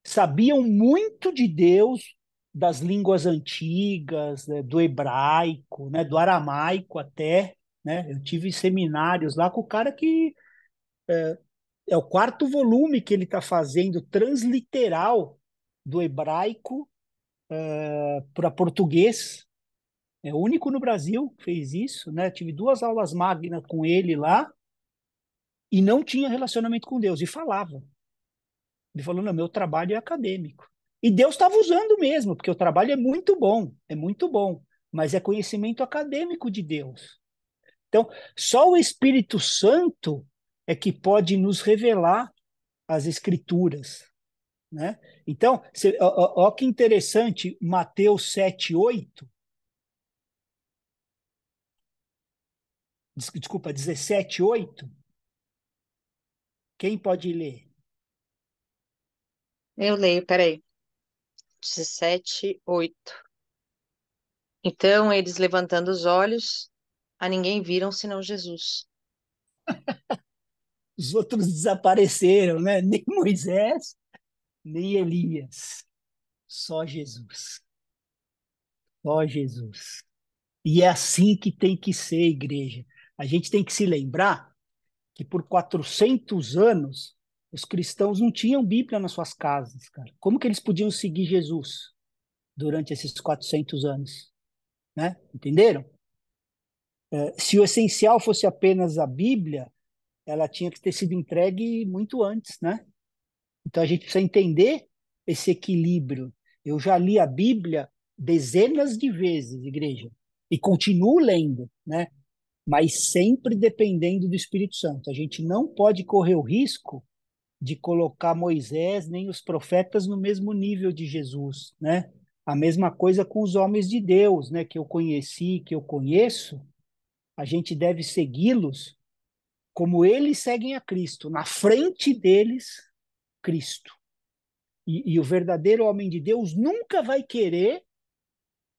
Sabiam muito de Deus, das línguas antigas, né, do hebraico, né, do aramaico até, né? Eu tive seminários lá com o cara que é o quarto volume que ele está fazendo transliteral do hebraico para português. É o único no Brasil que fez isso, né? Tive 2 aulas magnas com ele lá e não tinha relacionamento com Deus e falava. Ele falou: não, meu trabalho é acadêmico. E Deus estava usando mesmo, porque o trabalho é muito bom, mas é conhecimento acadêmico de Deus. Então, só o Espírito Santo é que pode nos revelar as Escrituras, né? Então, ó que interessante, Mateus 7:8. Desculpa, 17:8. Quem pode ler? Eu leio, peraí. 17:8. Então eles, levantando os olhos, a ninguém viram senão Jesus. Os outros desapareceram, né? Nem Moisés, nem Elias. Só Jesus. Só Jesus. E é assim que tem que ser, igreja. A gente tem que se lembrar que por 400 anos os cristãos não tinham Bíblia nas suas casas, cara. Como que eles podiam seguir Jesus durante esses 400 anos? né? Entenderam? Se o essencial fosse apenas a Bíblia, ela tinha que ter sido entregue muito antes, né? Então a gente precisa entender esse equilíbrio. Eu já li a Bíblia dezenas de vezes, igreja, e continuo lendo, né? Mas sempre dependendo do Espírito Santo. A gente não pode correr o risco de colocar Moisés nem os profetas no mesmo nível de Jesus, né? A mesma coisa com os homens de Deus, né? Que eu conheci, que eu conheço, a gente deve segui-los como eles seguem a Cristo, na frente deles, Cristo. E o verdadeiro homem de Deus nunca vai querer,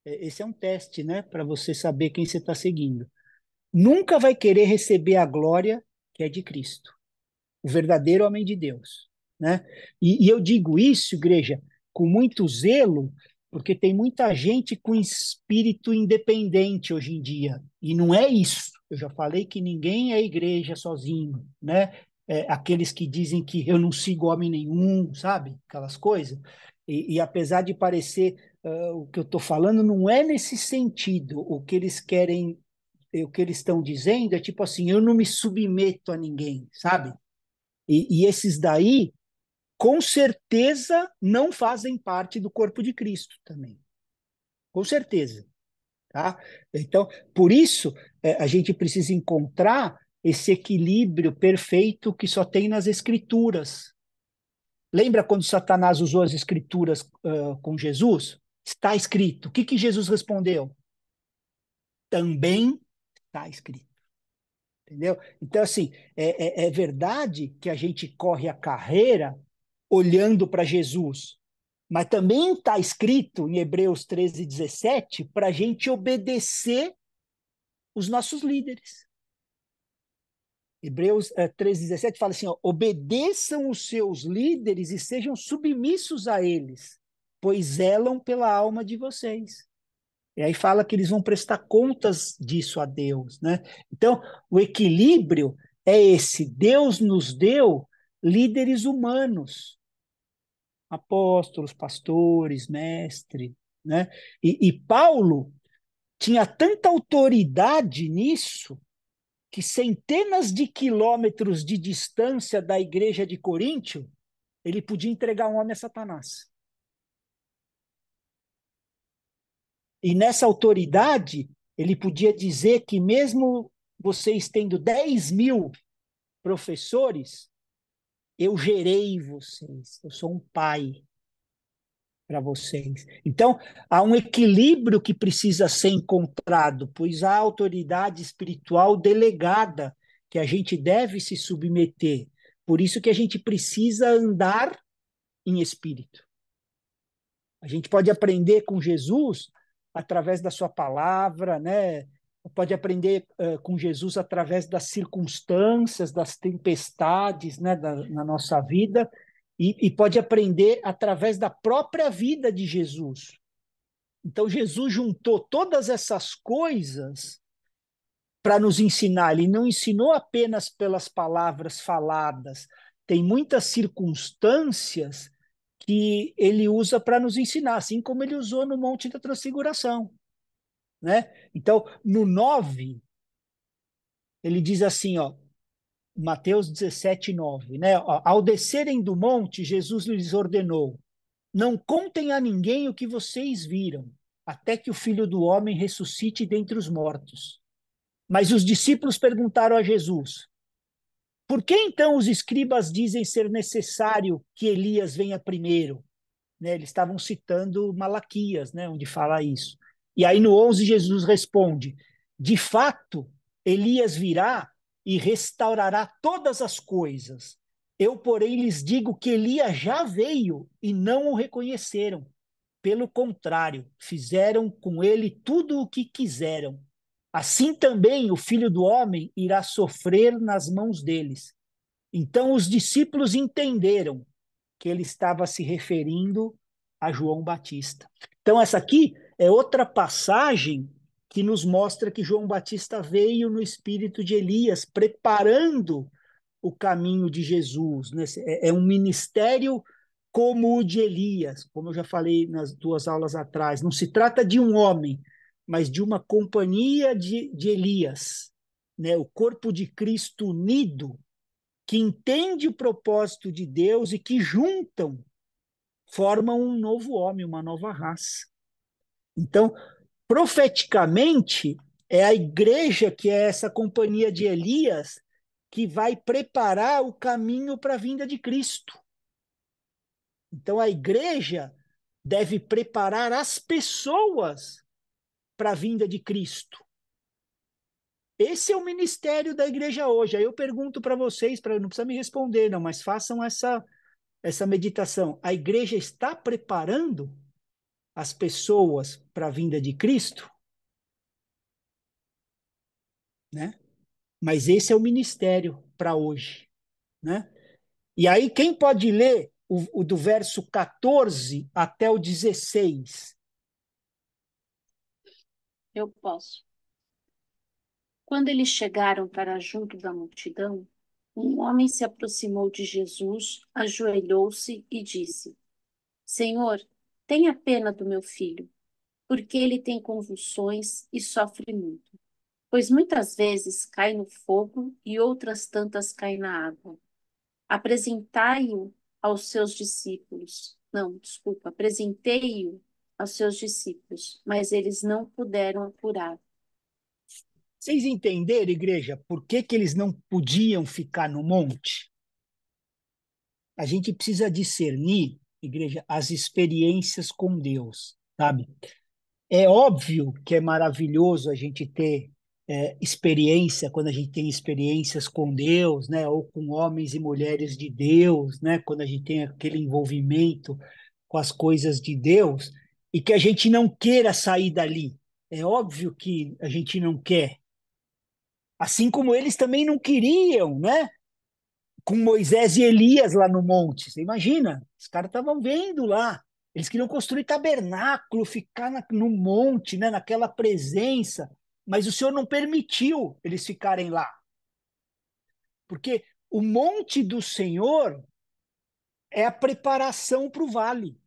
esse é um teste, né? Para você saber quem você está seguindo. Nunca vai querer receber a glória que é de Cristo, o verdadeiro homem de Deus, né? E eu digo isso, igreja, com muito zelo, porque tem muita gente com espírito independente hoje em dia, e não é isso. Eu já falei que ninguém é igreja sozinho, né? Aqueles que dizem que eu não sigo homem nenhum, sabe? Aquelas coisas. E apesar de parecer, o que eu estou falando não é nesse sentido. O que eles querem, o que eles estão dizendo é tipo assim, eu não me submeto a ninguém, sabe? E esses daí, com certeza, não fazem parte do corpo de Cristo também. Com certeza. Tá? Então, por isso, a gente precisa encontrar esse equilíbrio perfeito que só tem nas Escrituras. Lembra quando Satanás usou as Escrituras com Jesus? Está escrito. O que Jesus respondeu? Também está escrito. Entendeu? Então, assim, é verdade que a gente corre a carreira olhando para Jesus, mas também está escrito em Hebreus 13:17 para a gente obedecer os nossos líderes. Hebreus 13:17 fala assim, ó, obedeçam os seus líderes e sejam submissos a eles, pois zelam pela alma de vocês. E aí fala que eles vão prestar contas disso a Deus, né? Então, o equilíbrio é esse. Deus nos deu líderes humanos, apóstolos, pastores, mestre, né? E Paulo tinha tanta autoridade nisso que centenas de quilômetros de distância da igreja de Coríntio, ele podia entregar um homem a Satanás. E nessa autoridade, ele podia dizer que mesmo vocês tendo 10.000 professores, eu gerei vocês, eu sou um pai para vocês. Então, há um equilíbrio que precisa ser encontrado, pois há autoridade espiritual delegada que a gente deve se submeter. Por isso que a gente precisa andar em espírito. A gente pode aprender com Jesus através da sua palavra, né? Pode aprender com Jesus através das circunstâncias, das tempestades, né, na nossa vida, e pode aprender através da própria vida de Jesus. Então, Jesus juntou todas essas coisas para nos ensinar. Ele não ensinou apenas pelas palavras faladas, tem muitas circunstâncias que ele usa para nos ensinar, assim como ele usou no Monte da Transfiguração, né? Então, no 9, ele diz assim, ó, Mateus 17:9, né? Ao descerem do monte, Jesus lhes ordenou: não contem a ninguém o que vocês viram, até que o Filho do Homem ressuscite dentre os mortos. Mas os discípulos perguntaram a Jesus: por que então os escribas dizem ser necessário que Elias venha primeiro? Né, eles estavam citando Malaquias, né, onde fala isso. E aí no 11 Jesus responde: de fato, Elias virá e restaurará todas as coisas. Eu, porém, lhes digo que Elias já veio e não o reconheceram. Pelo contrário, fizeram com ele tudo o que quiseram. Assim também o Filho do Homem irá sofrer nas mãos deles. Então os discípulos entenderam que ele estava se referindo a João Batista. Então, essa aqui é outra passagem que nos mostra que João Batista veio no espírito de Elias, preparando o caminho de Jesus. Né? É um ministério como o de Elias, como eu já falei nas 2 aulas atrás. Não se trata de um homem, mas de uma companhia de Elias, né? O corpo de Cristo unido, que entende o propósito de Deus e que juntam, formam um novo homem, uma nova raça. Então, profeticamente, é a igreja que é essa companhia de Elias que vai preparar o caminho para a vinda de Cristo. Então, a igreja deve preparar as pessoas para a vinda de Cristo. Esse é o ministério da igreja hoje. Aí eu pergunto para vocês, não precisa me responder, não, mas façam essa meditação. A igreja está preparando as pessoas para a vinda de Cristo? Né? Mas esse é o ministério para hoje. Né? E aí, quem pode ler o do verso 14 até o 16? Eu posso. Quando eles chegaram para junto da multidão, um homem se aproximou de Jesus, ajoelhou-se e disse: Senhor, tenha pena do meu filho, porque ele tem convulsões e sofre muito, pois muitas vezes cai no fogo e outras tantas cai na água. Apresentai-o aos seus discípulos. Não, desculpa, apresentei-o aos seus discípulos, mas eles não puderam curar. Vocês entenderam, igreja, por que eles não podiam ficar no monte? A gente precisa discernir, igreja, as experiências com Deus, sabe? É óbvio que é maravilhoso a gente ter experiência, quando a gente tem experiências com Deus, né? Ou com homens e mulheres de Deus, né? Quando a gente tem aquele envolvimento com as coisas de Deus, e que a gente não queira sair dali. É óbvio que a gente não quer. Assim como eles também não queriam, né? Com Moisés e Elias lá no monte. Você imagina? Os caras estavam vendo lá. Eles queriam construir tabernáculo, ficar no monte, né? Naquela presença. Mas o Senhor não permitiu eles ficarem lá. Porque o monte do Senhor é a preparação para o vale.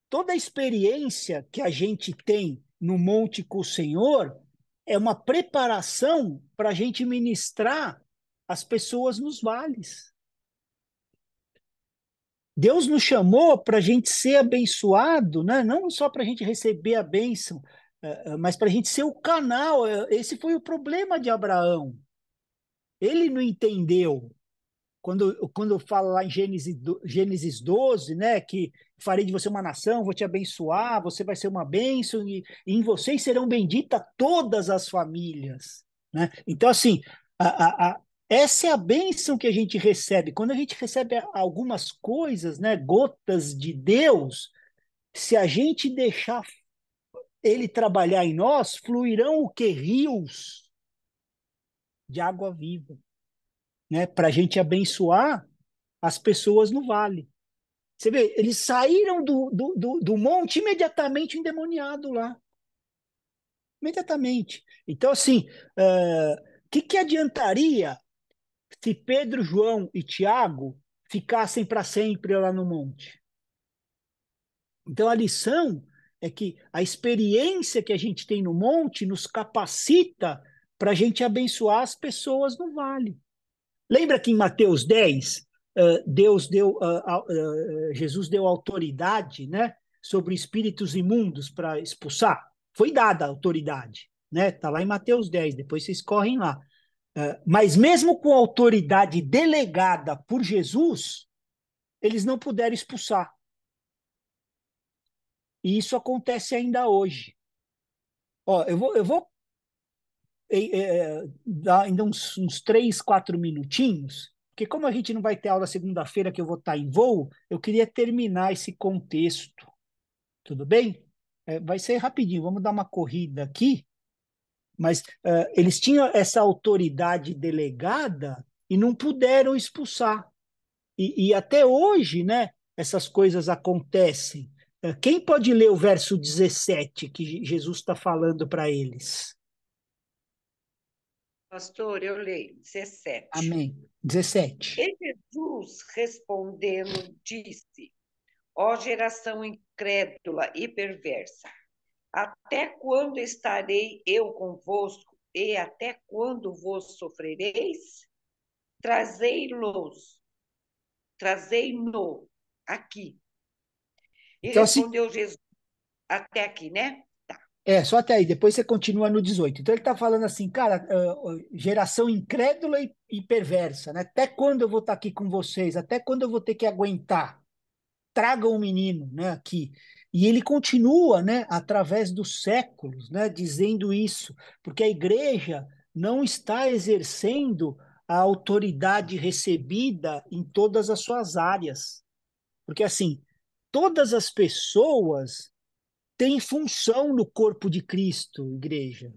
Toda a experiência que a gente tem no monte com o Senhor é uma preparação para a gente ministrar as pessoas nos vales. Deus nos chamou para a gente ser abençoado, né? Não só para a gente receber a bênção, mas para a gente ser o canal. Esse foi o problema de Abraão. Ele não entendeu. Quando fala lá em Gênesis 12, né, que farei de você uma nação, vou te abençoar, você vai ser uma bênção, e em vocês serão benditas todas as famílias. Né? Então, assim, essa é a bênção que a gente recebe. Quando a gente recebe algumas coisas, né, gotas de Deus, se a gente deixar ele trabalhar em nós, fluirão o que? Rios de água viva, né, para a gente abençoar as pessoas no vale. Você vê, eles saíram do monte imediatamente endemoniado lá. Imediatamente. Então, assim, que adiantaria se Pedro, João e Tiago ficassem para sempre lá no monte? Então, a lição é que a experiência que a gente tem no monte nos capacita para a gente abençoar as pessoas no vale. Lembra que em Mateus 10, Jesus deu autoridade, né, sobre espíritos imundos para expulsar? Foi dada a autoridade, né? Está lá em Mateus 10, depois vocês correm lá. Mas mesmo com autoridade delegada por Jesus, eles não puderam expulsar. E isso acontece ainda hoje. Ó, eu vou dar ainda uns 3, 4 minutinhos, porque como a gente não vai ter aula segunda-feira, que eu vou estar em voo, eu queria terminar esse contexto. Tudo bem? Vai ser rapidinho, vamos dar uma corrida aqui, mas eles tinham essa autoridade delegada e não puderam expulsar. E até hoje, né, essas coisas acontecem. Quem pode ler o verso 17 que Jesus está falando para eles? Pastor, eu leio, 17. Amém. 17. E Jesus, respondendo, disse: Ó geração incrédula e perversa, Até quando estarei eu convosco e até quando vos sofrereis? Trazei-los, trazei-no aqui. E Então, assim, respondeu Jesus, até aqui, né? Tá. só até aí, depois você continua no 18. Então ele está falando assim, cara, geração incrédula e perversa, né? Até quando eu vou estar aqui com vocês? Até quando eu vou ter que aguentar? Traga um menino, né, aqui. E ele continua, né, através dos séculos, né, dizendo isso, porque a igreja não está exercendo a autoridade recebida em todas as suas áreas. Porque, assim, todas as pessoas têm função no corpo de Cristo, igreja.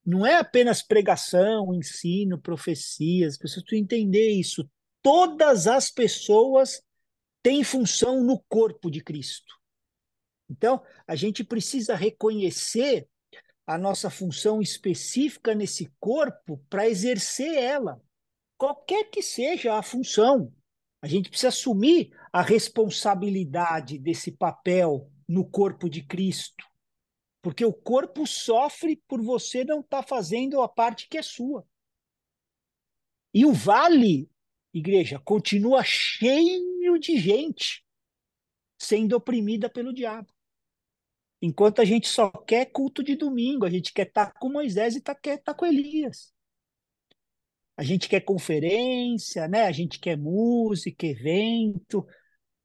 Não é apenas pregação, ensino, profecias, as pessoas precisam entender isso. Todas as pessoas têm função no corpo de Cristo. Então, a gente precisa reconhecer a nossa função específica nesse corpo para exercer ela, qualquer que seja a função. A gente precisa assumir a responsabilidade desse papel no corpo de Cristo, porque o corpo sofre por você não estar fazendo a parte que é sua. E o vale, igreja, continua cheio de gente sendo oprimida pelo diabo. Enquanto a gente só quer culto de domingo, a gente quer estar com Moisés e quer estar com Elias. A gente quer conferência, né? A gente quer música, evento.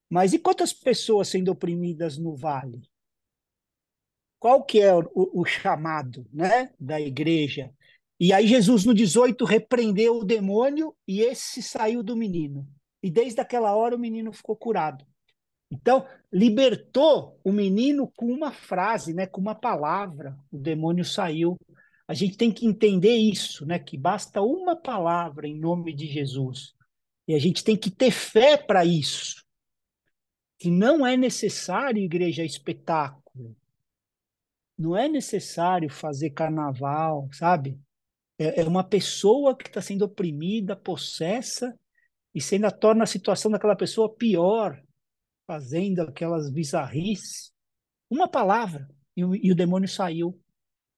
Mas e quantas pessoas sendo oprimidas no vale? Qual que é o chamado, né, da igreja? E aí Jesus, no 18, repreendeu o demônio e esse saiu do menino. E desde aquela hora o menino ficou curado. Então, libertou o menino com uma frase, né, com uma palavra, o demônio saiu. A gente tem que entender isso, né, que basta uma palavra em nome de Jesus. E a gente tem que ter fé para isso. Que não é necessário, igreja, espetáculo. Não é necessário fazer carnaval, sabe? É uma pessoa que está sendo oprimida, possessa, e você ainda torna a situação daquela pessoa pior, fazendo aquelas bizarrices. Uma palavra, e o demônio saiu.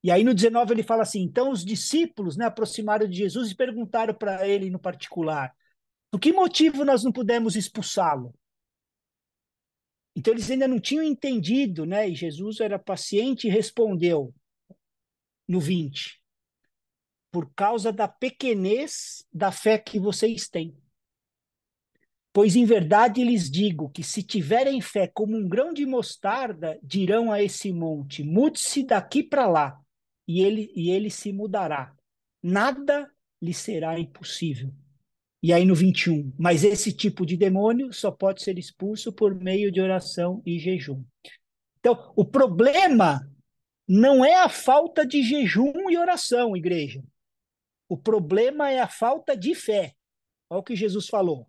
E aí no 19 ele fala assim, então os discípulos, né, aproximaram de Jesus e perguntaram para ele no particular, por que motivo nós não pudemos expulsá-lo? Então eles ainda não tinham entendido, né, e Jesus era paciente e respondeu no 20, por causa da pequenez da fé que vocês têm. Pois em verdade lhes digo que se tiverem fé como um grão de mostarda, dirão a esse monte, mude-se daqui para lá, e ele se mudará. Nada lhe será impossível. E aí no 21, mas esse tipo de demônio só pode ser expulso por meio de oração e jejum. Então, o problema não é a falta de jejum e oração, igreja. O problema é a falta de fé. Olha o que Jesus falou.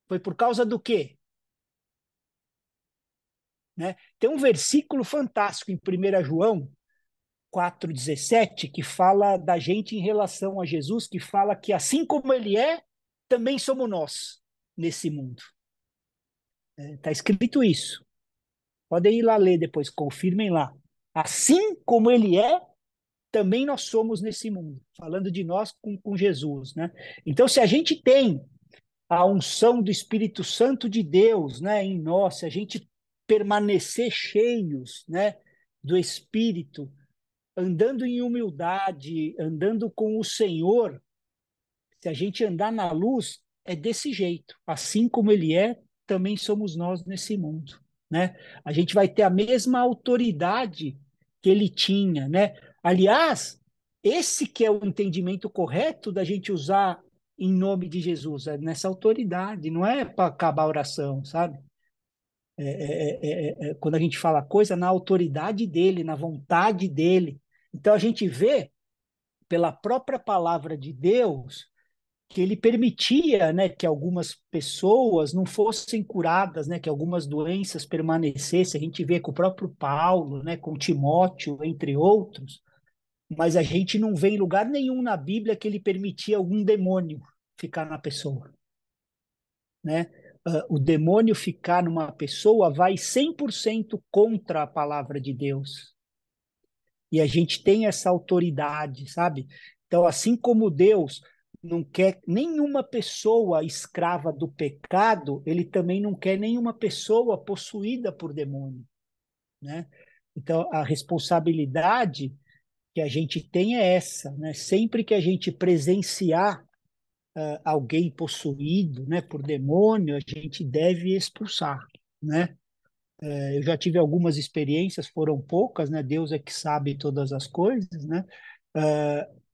Foi por causa do quê? Né? Tem um versículo fantástico em 1 João 4,17 que fala da gente em relação a Jesus, que fala que assim como ele é, também somos nós nesse mundo. Está escrito isso. Podem ir lá ler depois, confirmem lá. Assim como ele é, também nós somos nesse mundo. Falando de nós com Jesus. Né? Então, se a gente tem a unção do Espírito Santo de Deus, né, em nós, se a gente permanecer cheios, né, do Espírito, andando em humildade, andando com o Senhor, se a gente andar na luz, é desse jeito. Assim como ele é, também somos nós nesse mundo, né? A gente vai ter a mesma autoridade que ele tinha, né? Aliás, esse que é o entendimento correto da gente usar em nome de Jesus, é nessa autoridade, não é para acabar a oração, sabe? Quando a gente fala coisa, na autoridade dele, na vontade dele. Então a gente vê pela própria palavra de Deus que ele permitia, né, que algumas pessoas não fossem curadas, né, que algumas doenças permanecessem. A gente vê com o próprio Paulo, né, com Timóteo, entre outros, mas a gente não vê em lugar nenhum na Bíblia que ele permitia algum demônio ficar na pessoa, né? O demônio ficar numa pessoa vai 100% contra a palavra de Deus. E a gente tem essa autoridade, sabe? Então, assim como Deus não quer nenhuma pessoa escrava do pecado, ele também não quer nenhuma pessoa possuída por demônio, né? Então, a responsabilidade que a gente tem é essa, né? Sempre que a gente presenciar alguém possuído, né, por demônio, a gente deve expulsar, né? Eu já tive algumas experiências, foram poucas, né? Deus é que sabe todas as coisas, né?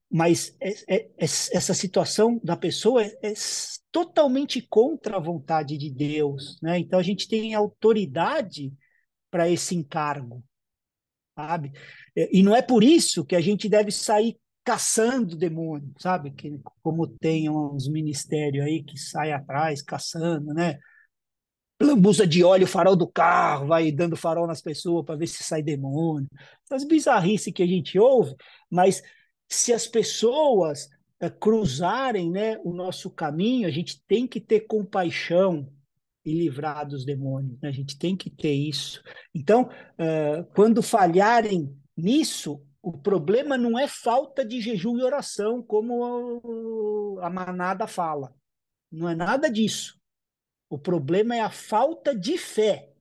Mas essa situação da pessoa é totalmente contra a vontade de Deus, né? Então a gente tem autoridade para esse encargo, sabe? E não é por isso que a gente deve sair caçando demônio, sabe? Que, como tem uns ministérios aí que saem atrás caçando, né? Lambuza de óleo, farol do carro, vai dando farol nas pessoas para ver se sai demônio. Essas bizarrices que a gente ouve, mas se as pessoas cruzarem, né, o nosso caminho, a gente tem que ter compaixão e livrar dos demônios, né? A gente tem que ter isso. Então, quando falharem nisso, o problema não é falta de jejum e oração, como a manada fala. Não é nada disso. O problema é a falta de fé.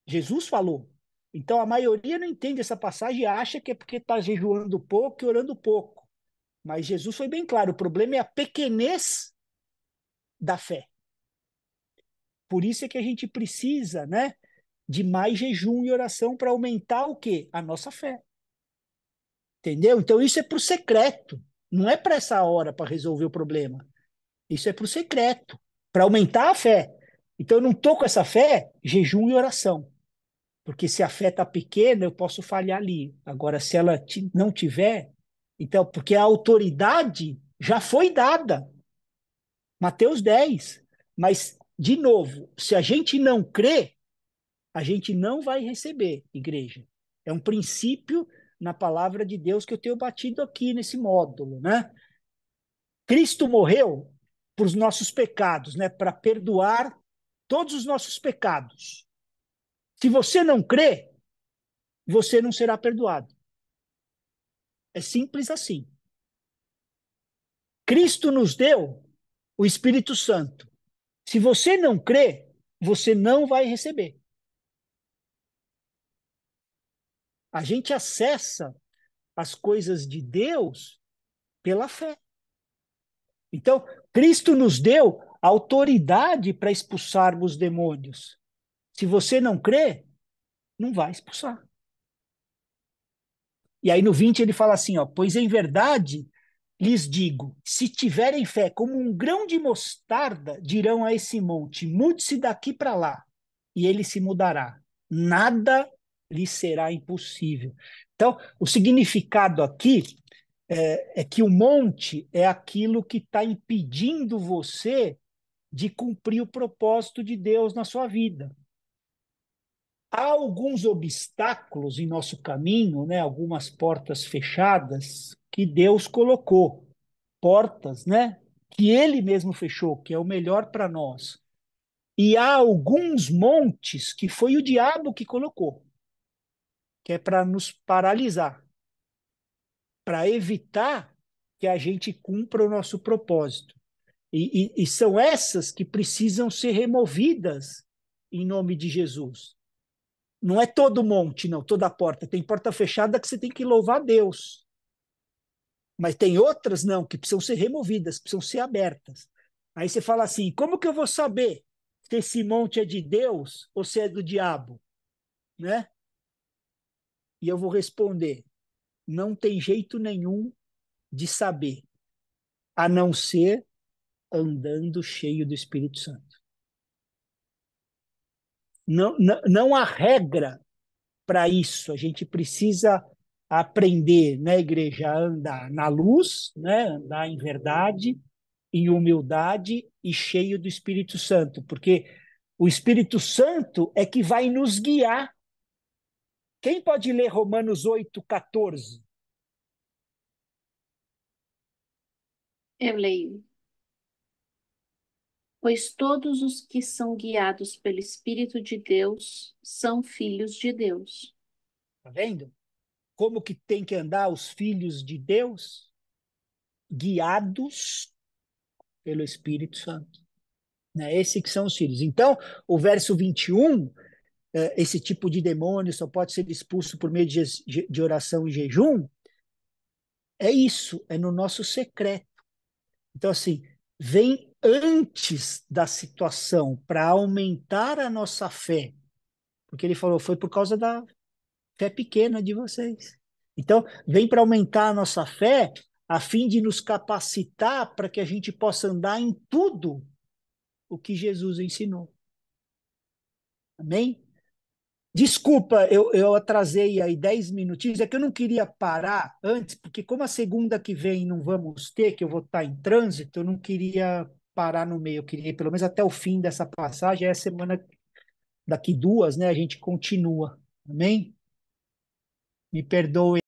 Jesus falou. Então a maioria não entende essa passagem e acha que é porque está jejuando pouco e orando pouco. Mas Jesus foi bem claro: o problema é a pequenez da fé. Por isso é que a gente precisa, né, de mais jejum e oração para aumentar o quê? A nossa fé. Entendeu? Então isso é para o secreto. Não é para essa hora para resolver o problema. Isso é para o secreto, para aumentar a fé. Então eu não estou com essa fé, jejum e oração. Porque se a fé está pequena, eu posso falhar ali. Agora, se ela não tiver, então, porque a autoridade já foi dada. Mateus 10. Mas, de novo, se a gente não crê, a gente não vai receber, igreja. É um princípio na palavra de Deus que eu tenho batido aqui nesse módulo, né? Cristo morreu por os nossos pecados, né? Para perdoar todos os nossos pecados. Se você não crê, você não será perdoado. É simples assim. Cristo nos deu o Espírito Santo. Se você não crê, você não vai receber. A gente acessa as coisas de Deus pela fé. Então, Cristo nos deu autoridade para expulsarmos demônios. Se você não crê, não vai expulsar. E aí no 20 ele fala assim, ó, pois em verdade lhes digo, se tiverem fé como um grão de mostarda, dirão a esse monte, mude-se daqui para lá, e ele se mudará. Nada lhe será impossível. Então, o significado aqui é que o monte é aquilo que está impedindo você de cumprir o propósito de Deus na sua vida. Há alguns obstáculos em nosso caminho, né? Algumas portas fechadas que Deus colocou, portas, né? Que Ele mesmo fechou, que é o melhor para nós. E há alguns montes que foi o diabo que colocou, que é para nos paralisar, para evitar que a gente cumpra o nosso propósito. E são essas que precisam ser removidas em nome de Jesus. Não é todo monte, não, toda porta. Tem porta fechada que você tem que louvar a Deus. Mas tem outras, não, que precisam ser removidas, precisam ser abertas. Aí você fala assim, como que eu vou saber se esse monte é de Deus ou se é do diabo? Né? E eu vou responder, não tem jeito nenhum de saber, a não ser andando cheio do Espírito Santo. Não há regra para isso. A gente precisa aprender, né, igreja, a andar na luz, né, andar em verdade, em humildade e cheio do Espírito Santo, porque o Espírito Santo é que vai nos guiar. Quem pode ler Romanos 8,14? Eu leio. Pois todos os que são guiados pelo Espírito de Deus são filhos de Deus. Tá vendo? como que tem que andar os filhos de Deus? Guiados pelo Espírito Santo. Né? Esses que são os filhos. Então, o verso 21, esse tipo de demônio só pode ser expulso por meio de oração e jejum, é isso, é no nosso secreto. Então, assim, vem antes da situação para aumentar a nossa fé. Porque ele falou, foi por causa da fé pequena de vocês. Então, vem para aumentar a nossa fé, a fim de nos capacitar para que a gente possa andar em tudo o que Jesus ensinou. Amém? Desculpa, eu atrasei aí 10 minutinhos, é que eu não queria parar antes, porque como a segunda que vem não vamos ter, que eu vou estar em trânsito, eu não queria parar no meio, eu queria ir pelo menos até o fim dessa passagem, é a semana daqui 2, né, a gente continua. Amém? Me perdoe.